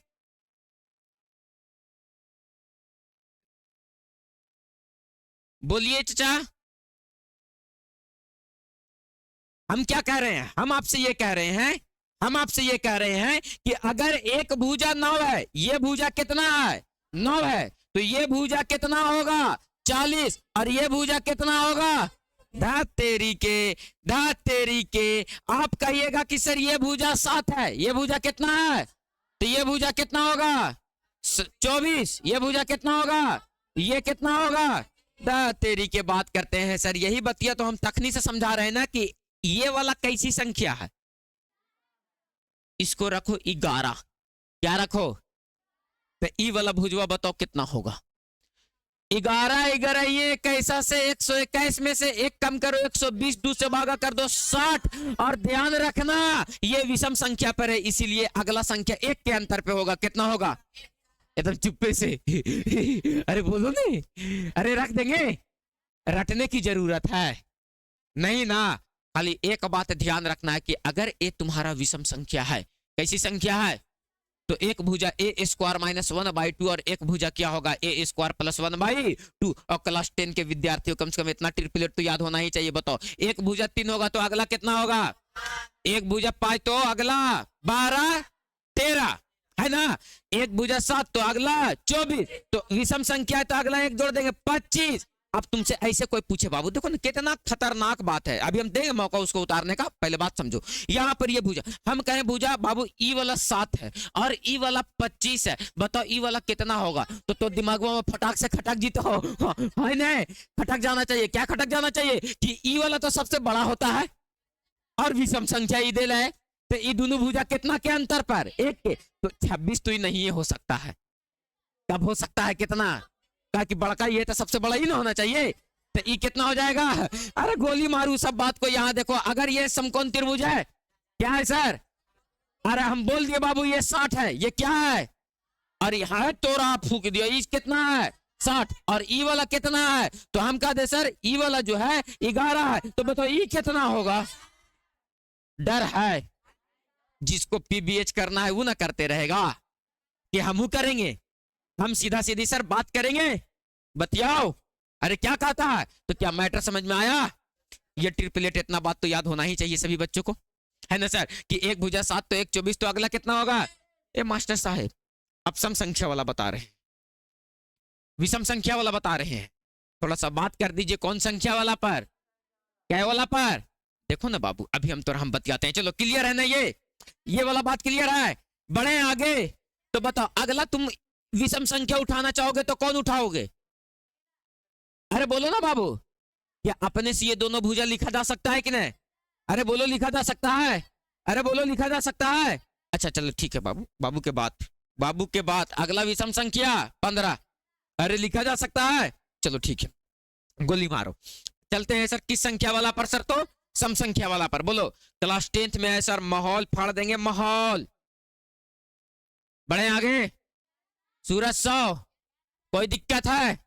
बोलिए चाचा। हम क्या कह रहे हैं? हम आपसे ये कह रहे हैं, हम आपसे ये कह रहे हैं कि अगर एक भुजा 9 है, ये भुजा कितना है? 9 है, तो ये भुजा कितना होगा? 40, और ये भुजा कितना होगा? धात तेरी के, धात तेरी के। आप कहिएगा कि सर ये भुजा 7 है, ये भुजा कितना है? तो ये भुजा कितना होगा? 24। ये भुजा कितना होगा? ये कितना होगा? धात तेरी के बात करते हैं सर, यही बतिया तो हम तखनी से समझा रहे हैं ना कि ये वाला कैसी संख्या है। इसको रखो 11, क्या रखो? तो ई वाला भुजवा बताओ कितना होगा? 11 11 ये कैसा से 121 में से 1 कम करो, 120 2 से भागा कर दो 60। और ध्यान रखना ये विषम संख्या पर है, इसीलिए अगला संख्या 1 के अंतर पे होगा। कितना होगा? एकदम चुप्पे से अरे बोलो नहीं, अरे रख देंगे, रटने की जरूरत है नहीं ना। खाली एक बात ध्यान रखना है कि अगर ये तुम्हारा विषम संख्या है, कैसी संख्या है, तो एक भुजा ए स्क्वायर -1/2 और एक भुजा क्या होगा? ए स्क्वायर +1/2। और क्लास 10 के विद्यार्थियों कम से कम इतना ट्रिपलेट तो याद होना ही चाहिए। बताओ एक भुजा 3 होगा तो अगला कितना होगा? एक भुजा 5 तो अगला 12 13 है ना। एक भुजा 7 तो अगला 24, तो विषम संख्या है तो अगला 1 जोड़ देंगे 25। अब तुमसे ऐसे कोई पूछे बाबू, देखो ना कितना खतरनाक बात है, अभी हम देंगे मौका उसको उतारने का, पहले बात समझो। यहाँ पर ये भुजा, हम कहें भुजा बाबू ई वाला 7 है और ई वाला 25 है, बताओ ई वाला कितना होगा? तो दिमाग में फटाक से खटक जीते हो, है ना? खटक जाना चाहिए। क्या खटक जाना चाहिए? कि ई वाला तो सबसे बड़ा होता है और विषम संख्या ई दे है, तो ये दोनों भुजा कितना के अंतर पर? 1 के। तो 26 तो ये नहीं हो सकता है। कब हो सकता है? कितना? कहा कि बड़का ये तो सबसे बड़ा ही ना होना चाहिए, तो ये कितना हो जाएगा? अरे गोली मारू सब बात को। यहाँ देखो, अगर ये समकोण त्रिभुज है, क्या है सर? अरे हम बोल दिए बाबू ये 60 है, ये क्या है? और यहाँ तोरा फूक दिया, ये कितना है? 60। और ई वाला कितना है? तो हम कह दे सर ई वाला जो है 11 है, तो बताओ ई कितना होगा? डर है जिसको पीबीएच करना है वो ना करते रहेगा कि हम करेंगे। हम सीधा सीधी सर बात करेंगे, बतियाओ। अरे क्या कहता है? तो क्या मैटर समझ में आया? ये ट्रिपलेट इतना बात तो याद होना ही चाहिए सभी बच्चों को, है ना सर? कि एक भुजा 7 तो 1 24, तो अगला कितना होगा? ए मास्टर साहब अब सम संख्या वाला बता रहे हैं, विषम संख्या वाला बता रहे हैं, थोड़ा सा बात कर दीजिए। कौन संख्या वाला पर? क्या वाला पर? देखो ना बाबू, अभी हम बतियाते हैं। चलो क्लियर है ना? ये वाला बात क्लियर है? बढ़े आगे। तो बताओ अगला तुम विषम संख्या उठाना चाहोगे तो कौन उठाओगे? अरे बोलो ना बाबू, क्या अपने से ये दोनों भुजा लिखा जा सकता है कि नहीं? अरे बोलो लिखा जा सकता है? अरे बोलो लिखा जा सकता है? अच्छा चलो ठीक है बाबू, बाबू के बाद अगला विषम संख्या 15। अरे लिखा जा सकता है? चलो ठीक है, गोली मारो। चलते हैं सर किस संख्या वाला पर? सर तो सम संख्या वाला पर। बोलो क्लास 10th में है सर, माहौल फाड़ देंगे, माहौल। बढ़े आगे। सूरज 100, कोई दिक्कत है?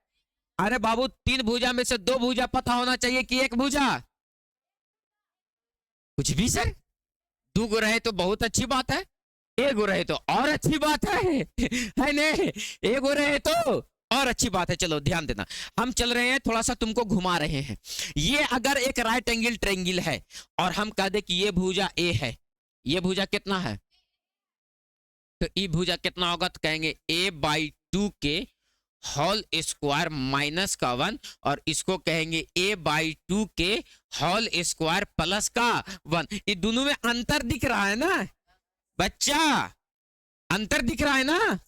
अरे बाबू 3 भुजा में से 2 भुजा पता होना चाहिए कि 1 भुजा? कुछ भी सर, 2 रहे तो बहुत अच्छी बात है। एक हो रहे तो और अच्छी बात है नहीं? एक हो रहे तो और अच्छी बात है। चलो ध्यान देना, हम चल रहे हैं, थोड़ा सा तुमको घुमा रहे हैं। ये अगर एक राइट एंगल ट्रायंगल है और हम कह दे कि ये भुजा ए है, ये भुजा कितना है, तो ई भुजा कितना होगा, तो कहेंगे a/2 के होल स्क्वायर माइनस का 1, और इसको कहेंगे a/2 के होल स्क्वायर प्लस का 1। ये दोनों में अंतर दिख रहा है ना बच्चा, अंतर दिख रहा है ना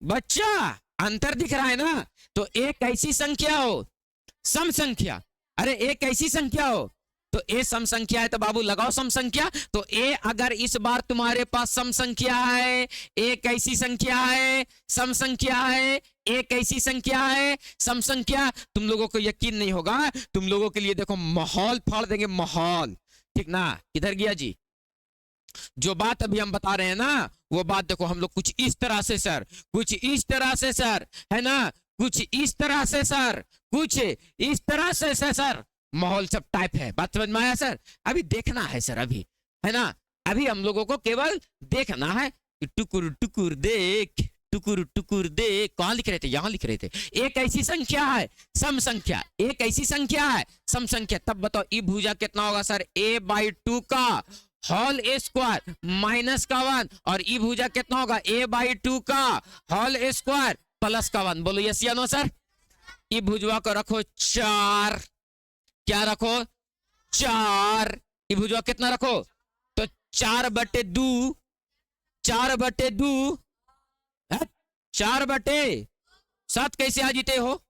बच्चा, अंतर दिख रहा है ना। तो एक ऐसी संख्या हो, सम संख्या, अरे एक ऐसी संख्या हो, तो ए सम संख्या है तो बाबू लगाओ सम संख्या। तो ए अगर इस बार तुम्हारे पास सम संख्या है, एक ऐसी संख्या है, सम संख्या है, एक ऐसी संख्या है, सम संख्या, तुम लोगों को यकीन नहीं होगा, तुम लोगों के लिए देखो माहौल फाड़ देंगे, माहौल, ठीक ना। किधर गया जी, जो बात अभी हम बता रहे हैं ना, वो बात देखो हम लोग कुछ इस तरह से सर, कुछ इस तरह से सर, है ना, कुछ इस तरह से सर, कुछ इस तरह से सर, माहौल सब टाइप है। बात समझ में आया सर? अभी देखना है सर, अभी है ना, अभी हम लोगों को केवल देखना है कि टुकुर टुकुर देख, टुकुर टुकुर देख। कहां लिख रहे थे, यहां लिख रहे थे। एक ऐसी संख्या है सम संख्या, एक ऐसी संख्या है सम संख्या, तब बताओ ई भुजा कितना होगा सर, a/2 का होल स्क्वायर माइनस का 1, और ई भुजा कितना होगा, a/2 का होल स्क्वायर प्लस का 1। बोलो यस या नो सर? ई भुजवा को रखो 4, क्या रखो 4, ई भुजवा कितना रखो, तो 4/2, 4/2, 4/7 कैसे आ जीते हो,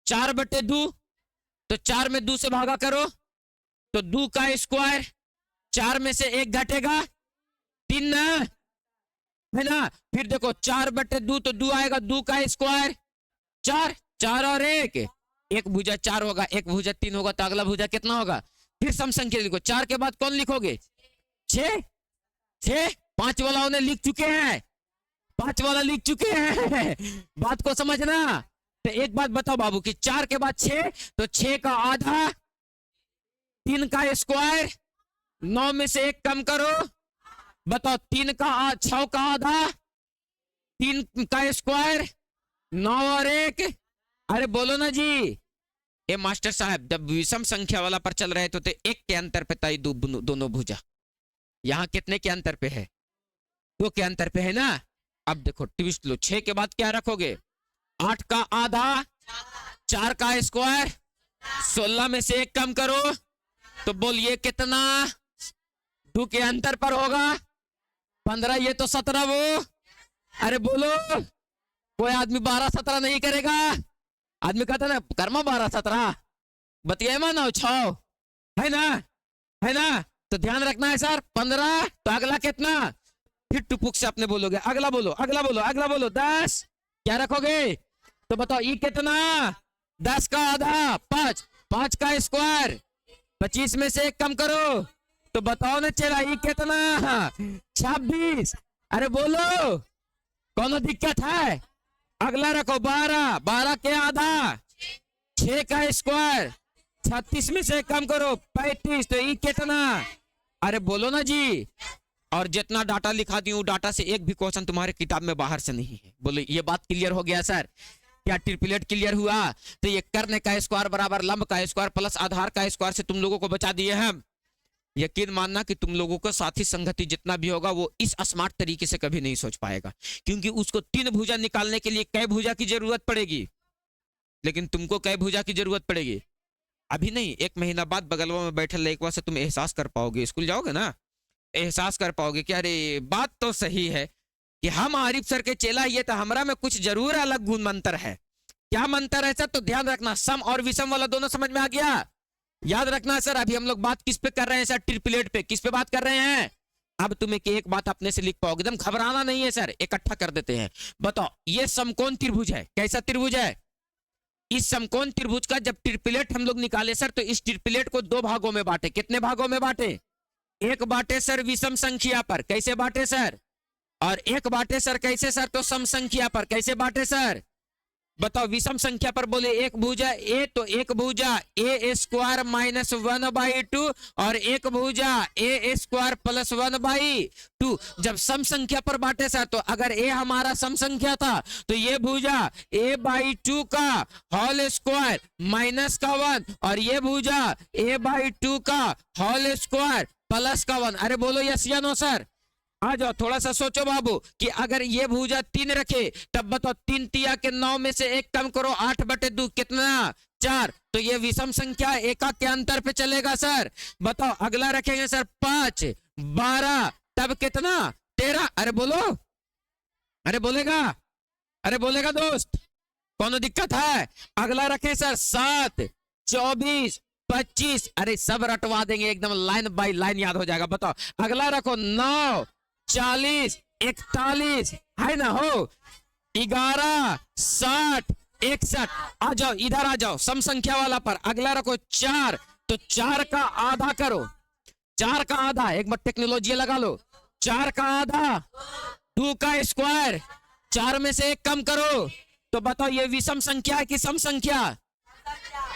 4/2, तो 4 में 2 से भागा करो, तो 2 का स्क्वायर, 4 में से 1 घटेगा 3 ना, है ना। फिर देखो 4/2, तो 2 आएगा, 2 का स्क्वायर 4, 4 और 1, एक भुजा 4 होगा, एक भुजा 3 होगा, तो अगला भुजा कितना होगा। फिर सम संख्या लिखो, 4 के बाद कौन लिखोगे, 6, 5 वाला उन्हें लिख चुके हैं, 5 वाला लिख चुके हैं, बात को समझना। तो एक बात बताओ बाबू कि 4 के बाद 6, तो 6 का आधा, 3 का स्क्वायर, 9 में से 1 कम करो, बताओ 6 का आधा, 3 का स्क्वायर, 9 और 1, अरे बोलो ना जी। ये मास्टर साहब जब विषम संख्या वाला पर चल रहे तो 1 के अंतर पे तय दोनों भुजा, यहाँ कितने के अंतर पे है, 2 के अंतर पे है ना। अब देखो ट्विस्ट लो, 6 के बाद क्या रखोगे, 8 का आधा, 4 का स्क्वायर, 16 में से 1 कम करो, तो बोलिए कितना, 2 के अंतर पर होगा 15, ये तो 17 वो, अरे बोलो, कोई आदमी 12-17 नहीं करेगा, आदमी कहता ना कर्मा 12-17 बतिया मानो 6, है ना, है ना। तो ध्यान रखना है सर, 15, तो अगला कितना, फिर टुपुक से अपने बोलोगे, अगला बोलो, अगला बोलो, अगला बोलो, 10, क्या रखोगे, तो बताओ ई कितना, 10 का आधा, 5, 5 का स्क्वायर, 25 में से 1 कम करो, तो बताओ ना चला ई कितना, 26, अरे बोलो, कौन दिक्कत है। अगला रखो 12, 12 के आधा, 6 का स्क्वायर, 36 में से कम करो 35, तो ये कितना, अरे बोलो ना जी। और जितना डाटा लिखा दी डाटा से एक भी क्वेश्चन तुम्हारे किताब में बाहर से नहीं है। बोलो ये बात क्लियर हो गया सर, क्या ट्रिपलेट क्लियर हुआ। तो ये कर्ण का स्क्वायर बराबर लंब का स्क्वायर प्लस आधार का स्क्वायर से तुम लोगों को बचा दिए हम। यकीन मानना कि तुम लोगों का साथी संगति जितना भी होगा वो इस स्मार्ट तरीके से कभी नहीं सोच पाएगा, क्योंकि उसको 3 भुजा निकालने के लिए कै भुजा की जरूरत पड़ेगी, लेकिन तुमको कै भुजा की जरूरत पड़ेगी अभी नहीं, 1 महीना बाद बगलवा में बैठल एक बार से तुम एहसास कर पाओगे, स्कूल जाओगे ना एहसास कर पाओगे कि अरे बात तो सही है कि हम आरिफ सर के चेला ये तो हमरा में कुछ जरूर अलग गुण मंत्र है। क्या मंत्र है सर, तो ध्यान रखना, सम और विषम वाला दोनों समझ में आ गया। याद रखना सर, अभी हम लोग बात किस पे कर रहे हैं सर, ट्रिपलेट पे, किस पे बात कर रहे हैं। अब तुम्हें एक बात अपने से लिख पाओगे, एकदम घबराना नहीं है सर, इकट्ठा कर देते हैं। बताओ ये समकोण त्रिभुज है, कैसा त्रिभुज है, इस समकोण त्रिभुज का जब ट्रिपलेट हम लोग निकाले सर, तो इस ट्रिपलेट को 2 भागों में बांटे। कितने भागों में बांटे, एक बांटे सर विषम संख्या पर, कैसे बांटे सर, और एक बांटे सर कैसे सर, तो सम संख्या पर, कैसे बांटे सर, बताओ विषम संख्या पर बोले एक भुजा ए, तो एक भुजा ए स्क्वायर माइनस 1/2 और एक भुजा ए स्क्वायर प्लस 1/2। जब सम संख्या पर बांटे सर, तो अगर ए हमारा सम संख्या था तो ये भुजा a/2 का होल स्क्वायर माइनस का 1 और ये भुजा a/2 का होल स्क्वायर प्लस का 1। अरे बोलो यस या नो सर। आ जाओ थोड़ा सा सोचो बाबू कि अगर ये भुजा 3 रखे तब बताओ 3 तिया के 9 में से 1 कम करो, 8/2 कितना 4। तो ये विषम संख्या एका के अंतर पे चलेगा सर। बताओ अगला रखेंगे सर 5 12 तब कितना 13। अरे बोलो, अरे बोलेगा, अरे बोलेगा दोस्त, कौन दिक्कत है। अगला रखे सर 7 24 25। अरे सब रटवा देंगे एकदम लाइन बाय लाइन याद हो जाएगा। बताओ अगला रखो 9 40 41 है ना हो 11 60 61। आ जाओ इधर आ जाओ सम संख्या वाला पर। अगला रखो 4, तो 4 का आधा करो, 4 का आधा, एक बार टेक्नोलॉजी लगा लो। 4 का आधा 2 का स्क्वायर, 4 में से 1 कम करो। तो बताओ ये विषम संख्या है कि सम संख्या।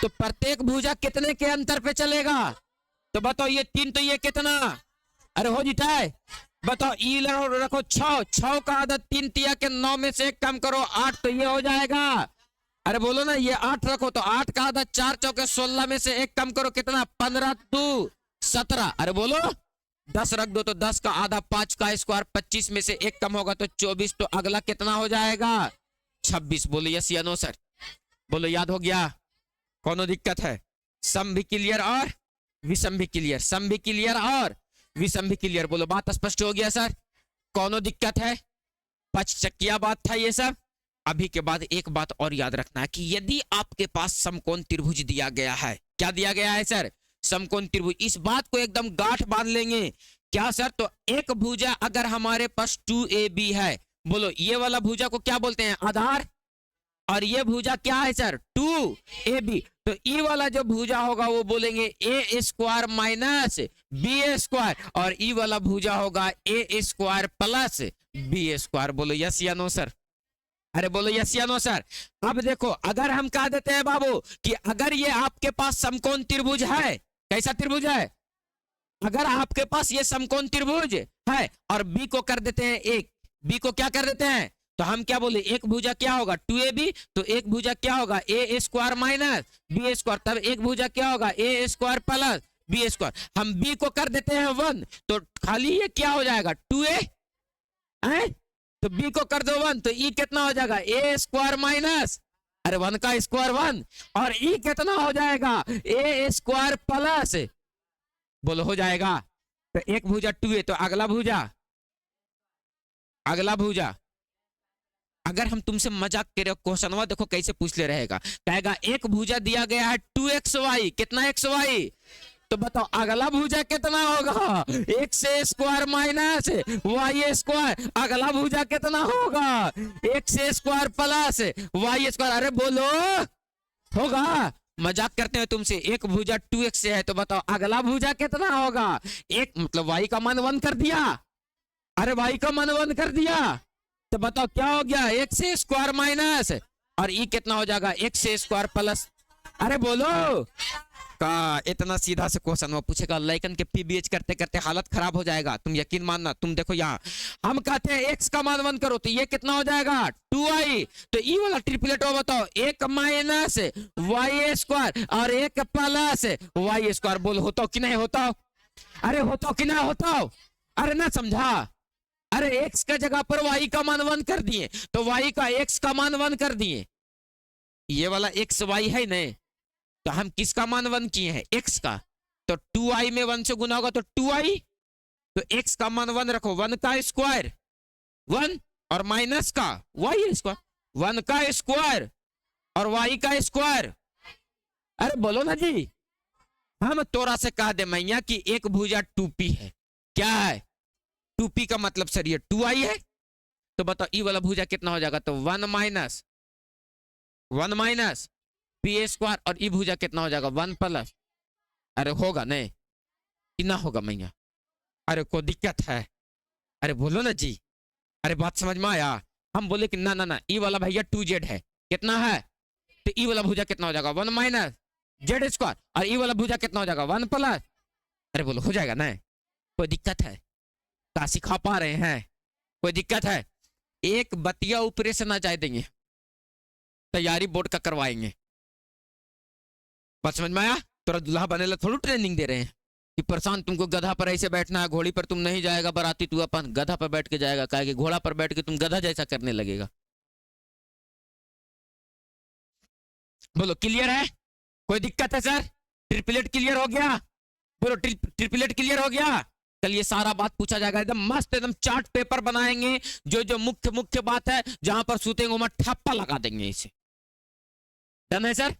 तो प्रत्येक भुजा कितने के अंतर पे चलेगा। तो बताओ ये 3 तो ये कितना, अरे हो जीता है। बताओ ई रखो 6, 6 का आधा 3 तिया के 9 में से 1 कम करो 8, तो ये हो जाएगा। अरे बोलो ना ये 8 रखो, तो 8 का आधा 4 चौके 16 में से 1 कम करो कितना 15 2 17। अरे बोलो 10 रख दो, तो 10 का आधा 5 का स्क्वायर 25 में से 1 कम होगा तो 24। तो अगला कितना हो जाएगा 26। बोलो यस या नो सर। बोलो याद हो गया, कौन दिक्कत है। सम भी क्लियर और विषम भी क्लियर, सम भी क्लियर और विषम भी क्लियर। बोलो बात स्पष्ट हो गया सर, कौन दिक्कत है। 5 चक्किया बात था ये सब। अभी के बाद एक बात और याद रखना है कि यदि आपके पास समकोण त्रिभुज दिया गया है, क्या दिया गया है सर, समकोण त्रिभुज, इस बात को एकदम गांठ बांध लेंगे। क्या सर, तो एक भुजा अगर हमारे पास 2AB है, बोलो ये वाला भुजा को क्या बोलते हैं आधार, और ये भुजा क्या है सर 2AB। तो ई वाला जो भुजा होगा वो बोलेंगे ए स्क्वायर माइनस बी स्क्वायर, और ई वाला भुजा होगा ए स्क्वायर प्लस बी स्क्वायर। बोलो यस या नो सर। अरे बोलो यस या नो सर। अब देखो अगर हम कह देते हैं बाबू कि अगर ये आपके पास समकोण त्रिभुज है, कैसा त्रिभुज है, अगर आपके पास ये समकोण त्रिभुज है और बी को कर देते हैं 1, बी को क्या कर देते हैं, तो हम क्या बोले एक भुजा क्या होगा 2AB, तो एक भुजा क्या होगा ए स्क्वायर माइनस बी स्क्वायर, तब एक भुजा क्या होगा ए स्क्वायर प्लस बी स्क्वायर। हम बी को कर देते हैं 1, तो खाली ये क्या हो जाएगा 2A है, तो बी को कर दो 1, तो ई कितना हो जाएगा ए स्क्वायर माइनस, अरे 1 का स्क्वायर 1, और ई कितना हो जाएगा ए स्क्वायर प्लस, बोलो हो जाएगा। तो एक भुजा 2A, तो अगला भुजा, अगला भुजा अगर हम तुमसे मजाक करे क्वेश्चनवा देखो कैसे पूछ ले रहेगा, कहेगा एक भुजा दिया गया है 2xy, कितना xy, तो बताओ अगला भुजा कितना होगा x square minus y square, अगला भुजा कितना होगा x square plus y square. अरे बोलो होगा, मजाक करते हैं तुमसे। एक भुजा 2x से है, तो बताओ अगला भुजा कितना होगा, एक मतलब y का मान 1 कर दिया, अरे y का मान 1 कर दिया, तो बताओ क्या हो गया x स्क्वायर माइनस, और ई कितना हो जाएगा x स्क्वायर प्लस। अरे बोलो का इतना सीधा से क्वेश्चन वो पूछेगा, लाइकन के पीबीएच करते करते हालत खराब हो जाएगा, तुम यकीन मानना। तुम देखो यहाँ हम कहते हैं x का मान 1 करो, तो ये कितना हो जाएगा 2y, तो ई वाला ट्रिपलेट हो बताओ 1 माइनस y स्क्वायर और 1 प्लस y स्क्वायर। बोलो होता कि नहीं होता, अरे होता कि नहीं होता, अरे ना समझा, अरे x का जगह पर y का मान 1 कर दिए, तो y का x का मान 1 कर दिए, ये वाला x y है नहीं, तो हम किसका मान 1 किए हैं x का, तो 2i में 1 से गुना होगा तो 2i, तो x का मान 1 रखो, 1 का स्क्वायर 1 और माइनस का y स्क्वायर, 1 का स्क्वायर और y का स्क्वायर। अरे बोलो ना जी, हम तोरा से कह दे मैया कि एक भुजा 2p है, क्या है 2p का मतलब सर ये 2i है, तो बताओ ई वाला भुजा कितना हो जाएगा, तो 1 माइनस पी स्क्वायर, और ई भुजा कितना हो जाएगा 1 प्लस, अरे होगा नहीं कि ना होगा मैया, अरे कोई दिक्कत है, अरे बोलो ना जी, अरे बात समझ में आया। हम बोले कि ना ना ना ई वाला भैया 2z है, कितना है, तो ई वाला भुजा कितना हो जाएगा 1 माइनस जेड स्क्वायर, और ई वाला भुजा कितना हो जाएगा 1 प्लस, अरे बोलो हो जाएगा ना, कोई दिक्कत है, क्या सिखा पा रहे हैं, कोई दिक्कत है, एक बतिया ऊपरे से ना जाए देंगे, तैयारी बोर्ड का करवाएंगे, बात समझ में आया। तोरा दूल्हा बनेला थोड़ी ट्रेनिंग दे रहे हैं कि प्रशांत तुमको गधा पर ऐसे बैठना है, घोड़ी पर तुम नहीं जाएगा बराती, तू अपन गधा पर बैठ के जाएगा, कहे कि घोड़ा पर बैठ के तुम गधा जैसा करने लगेगा। बोलो क्लियर है, कोई दिक्कत है सर, ट्रिपलेट क्लियर हो गया, बोलो ट्रिपलेट क्लियर हो गया। कल ये सारा बात पूछा जाएगा, एकदम मस्त एकदम चार्ट पेपर बनाएंगे, जो जो मुख्य मुख्य बात है जहां पर सूतेंगे वहां ठप्पा लगा देंगे इसे, डन है सर।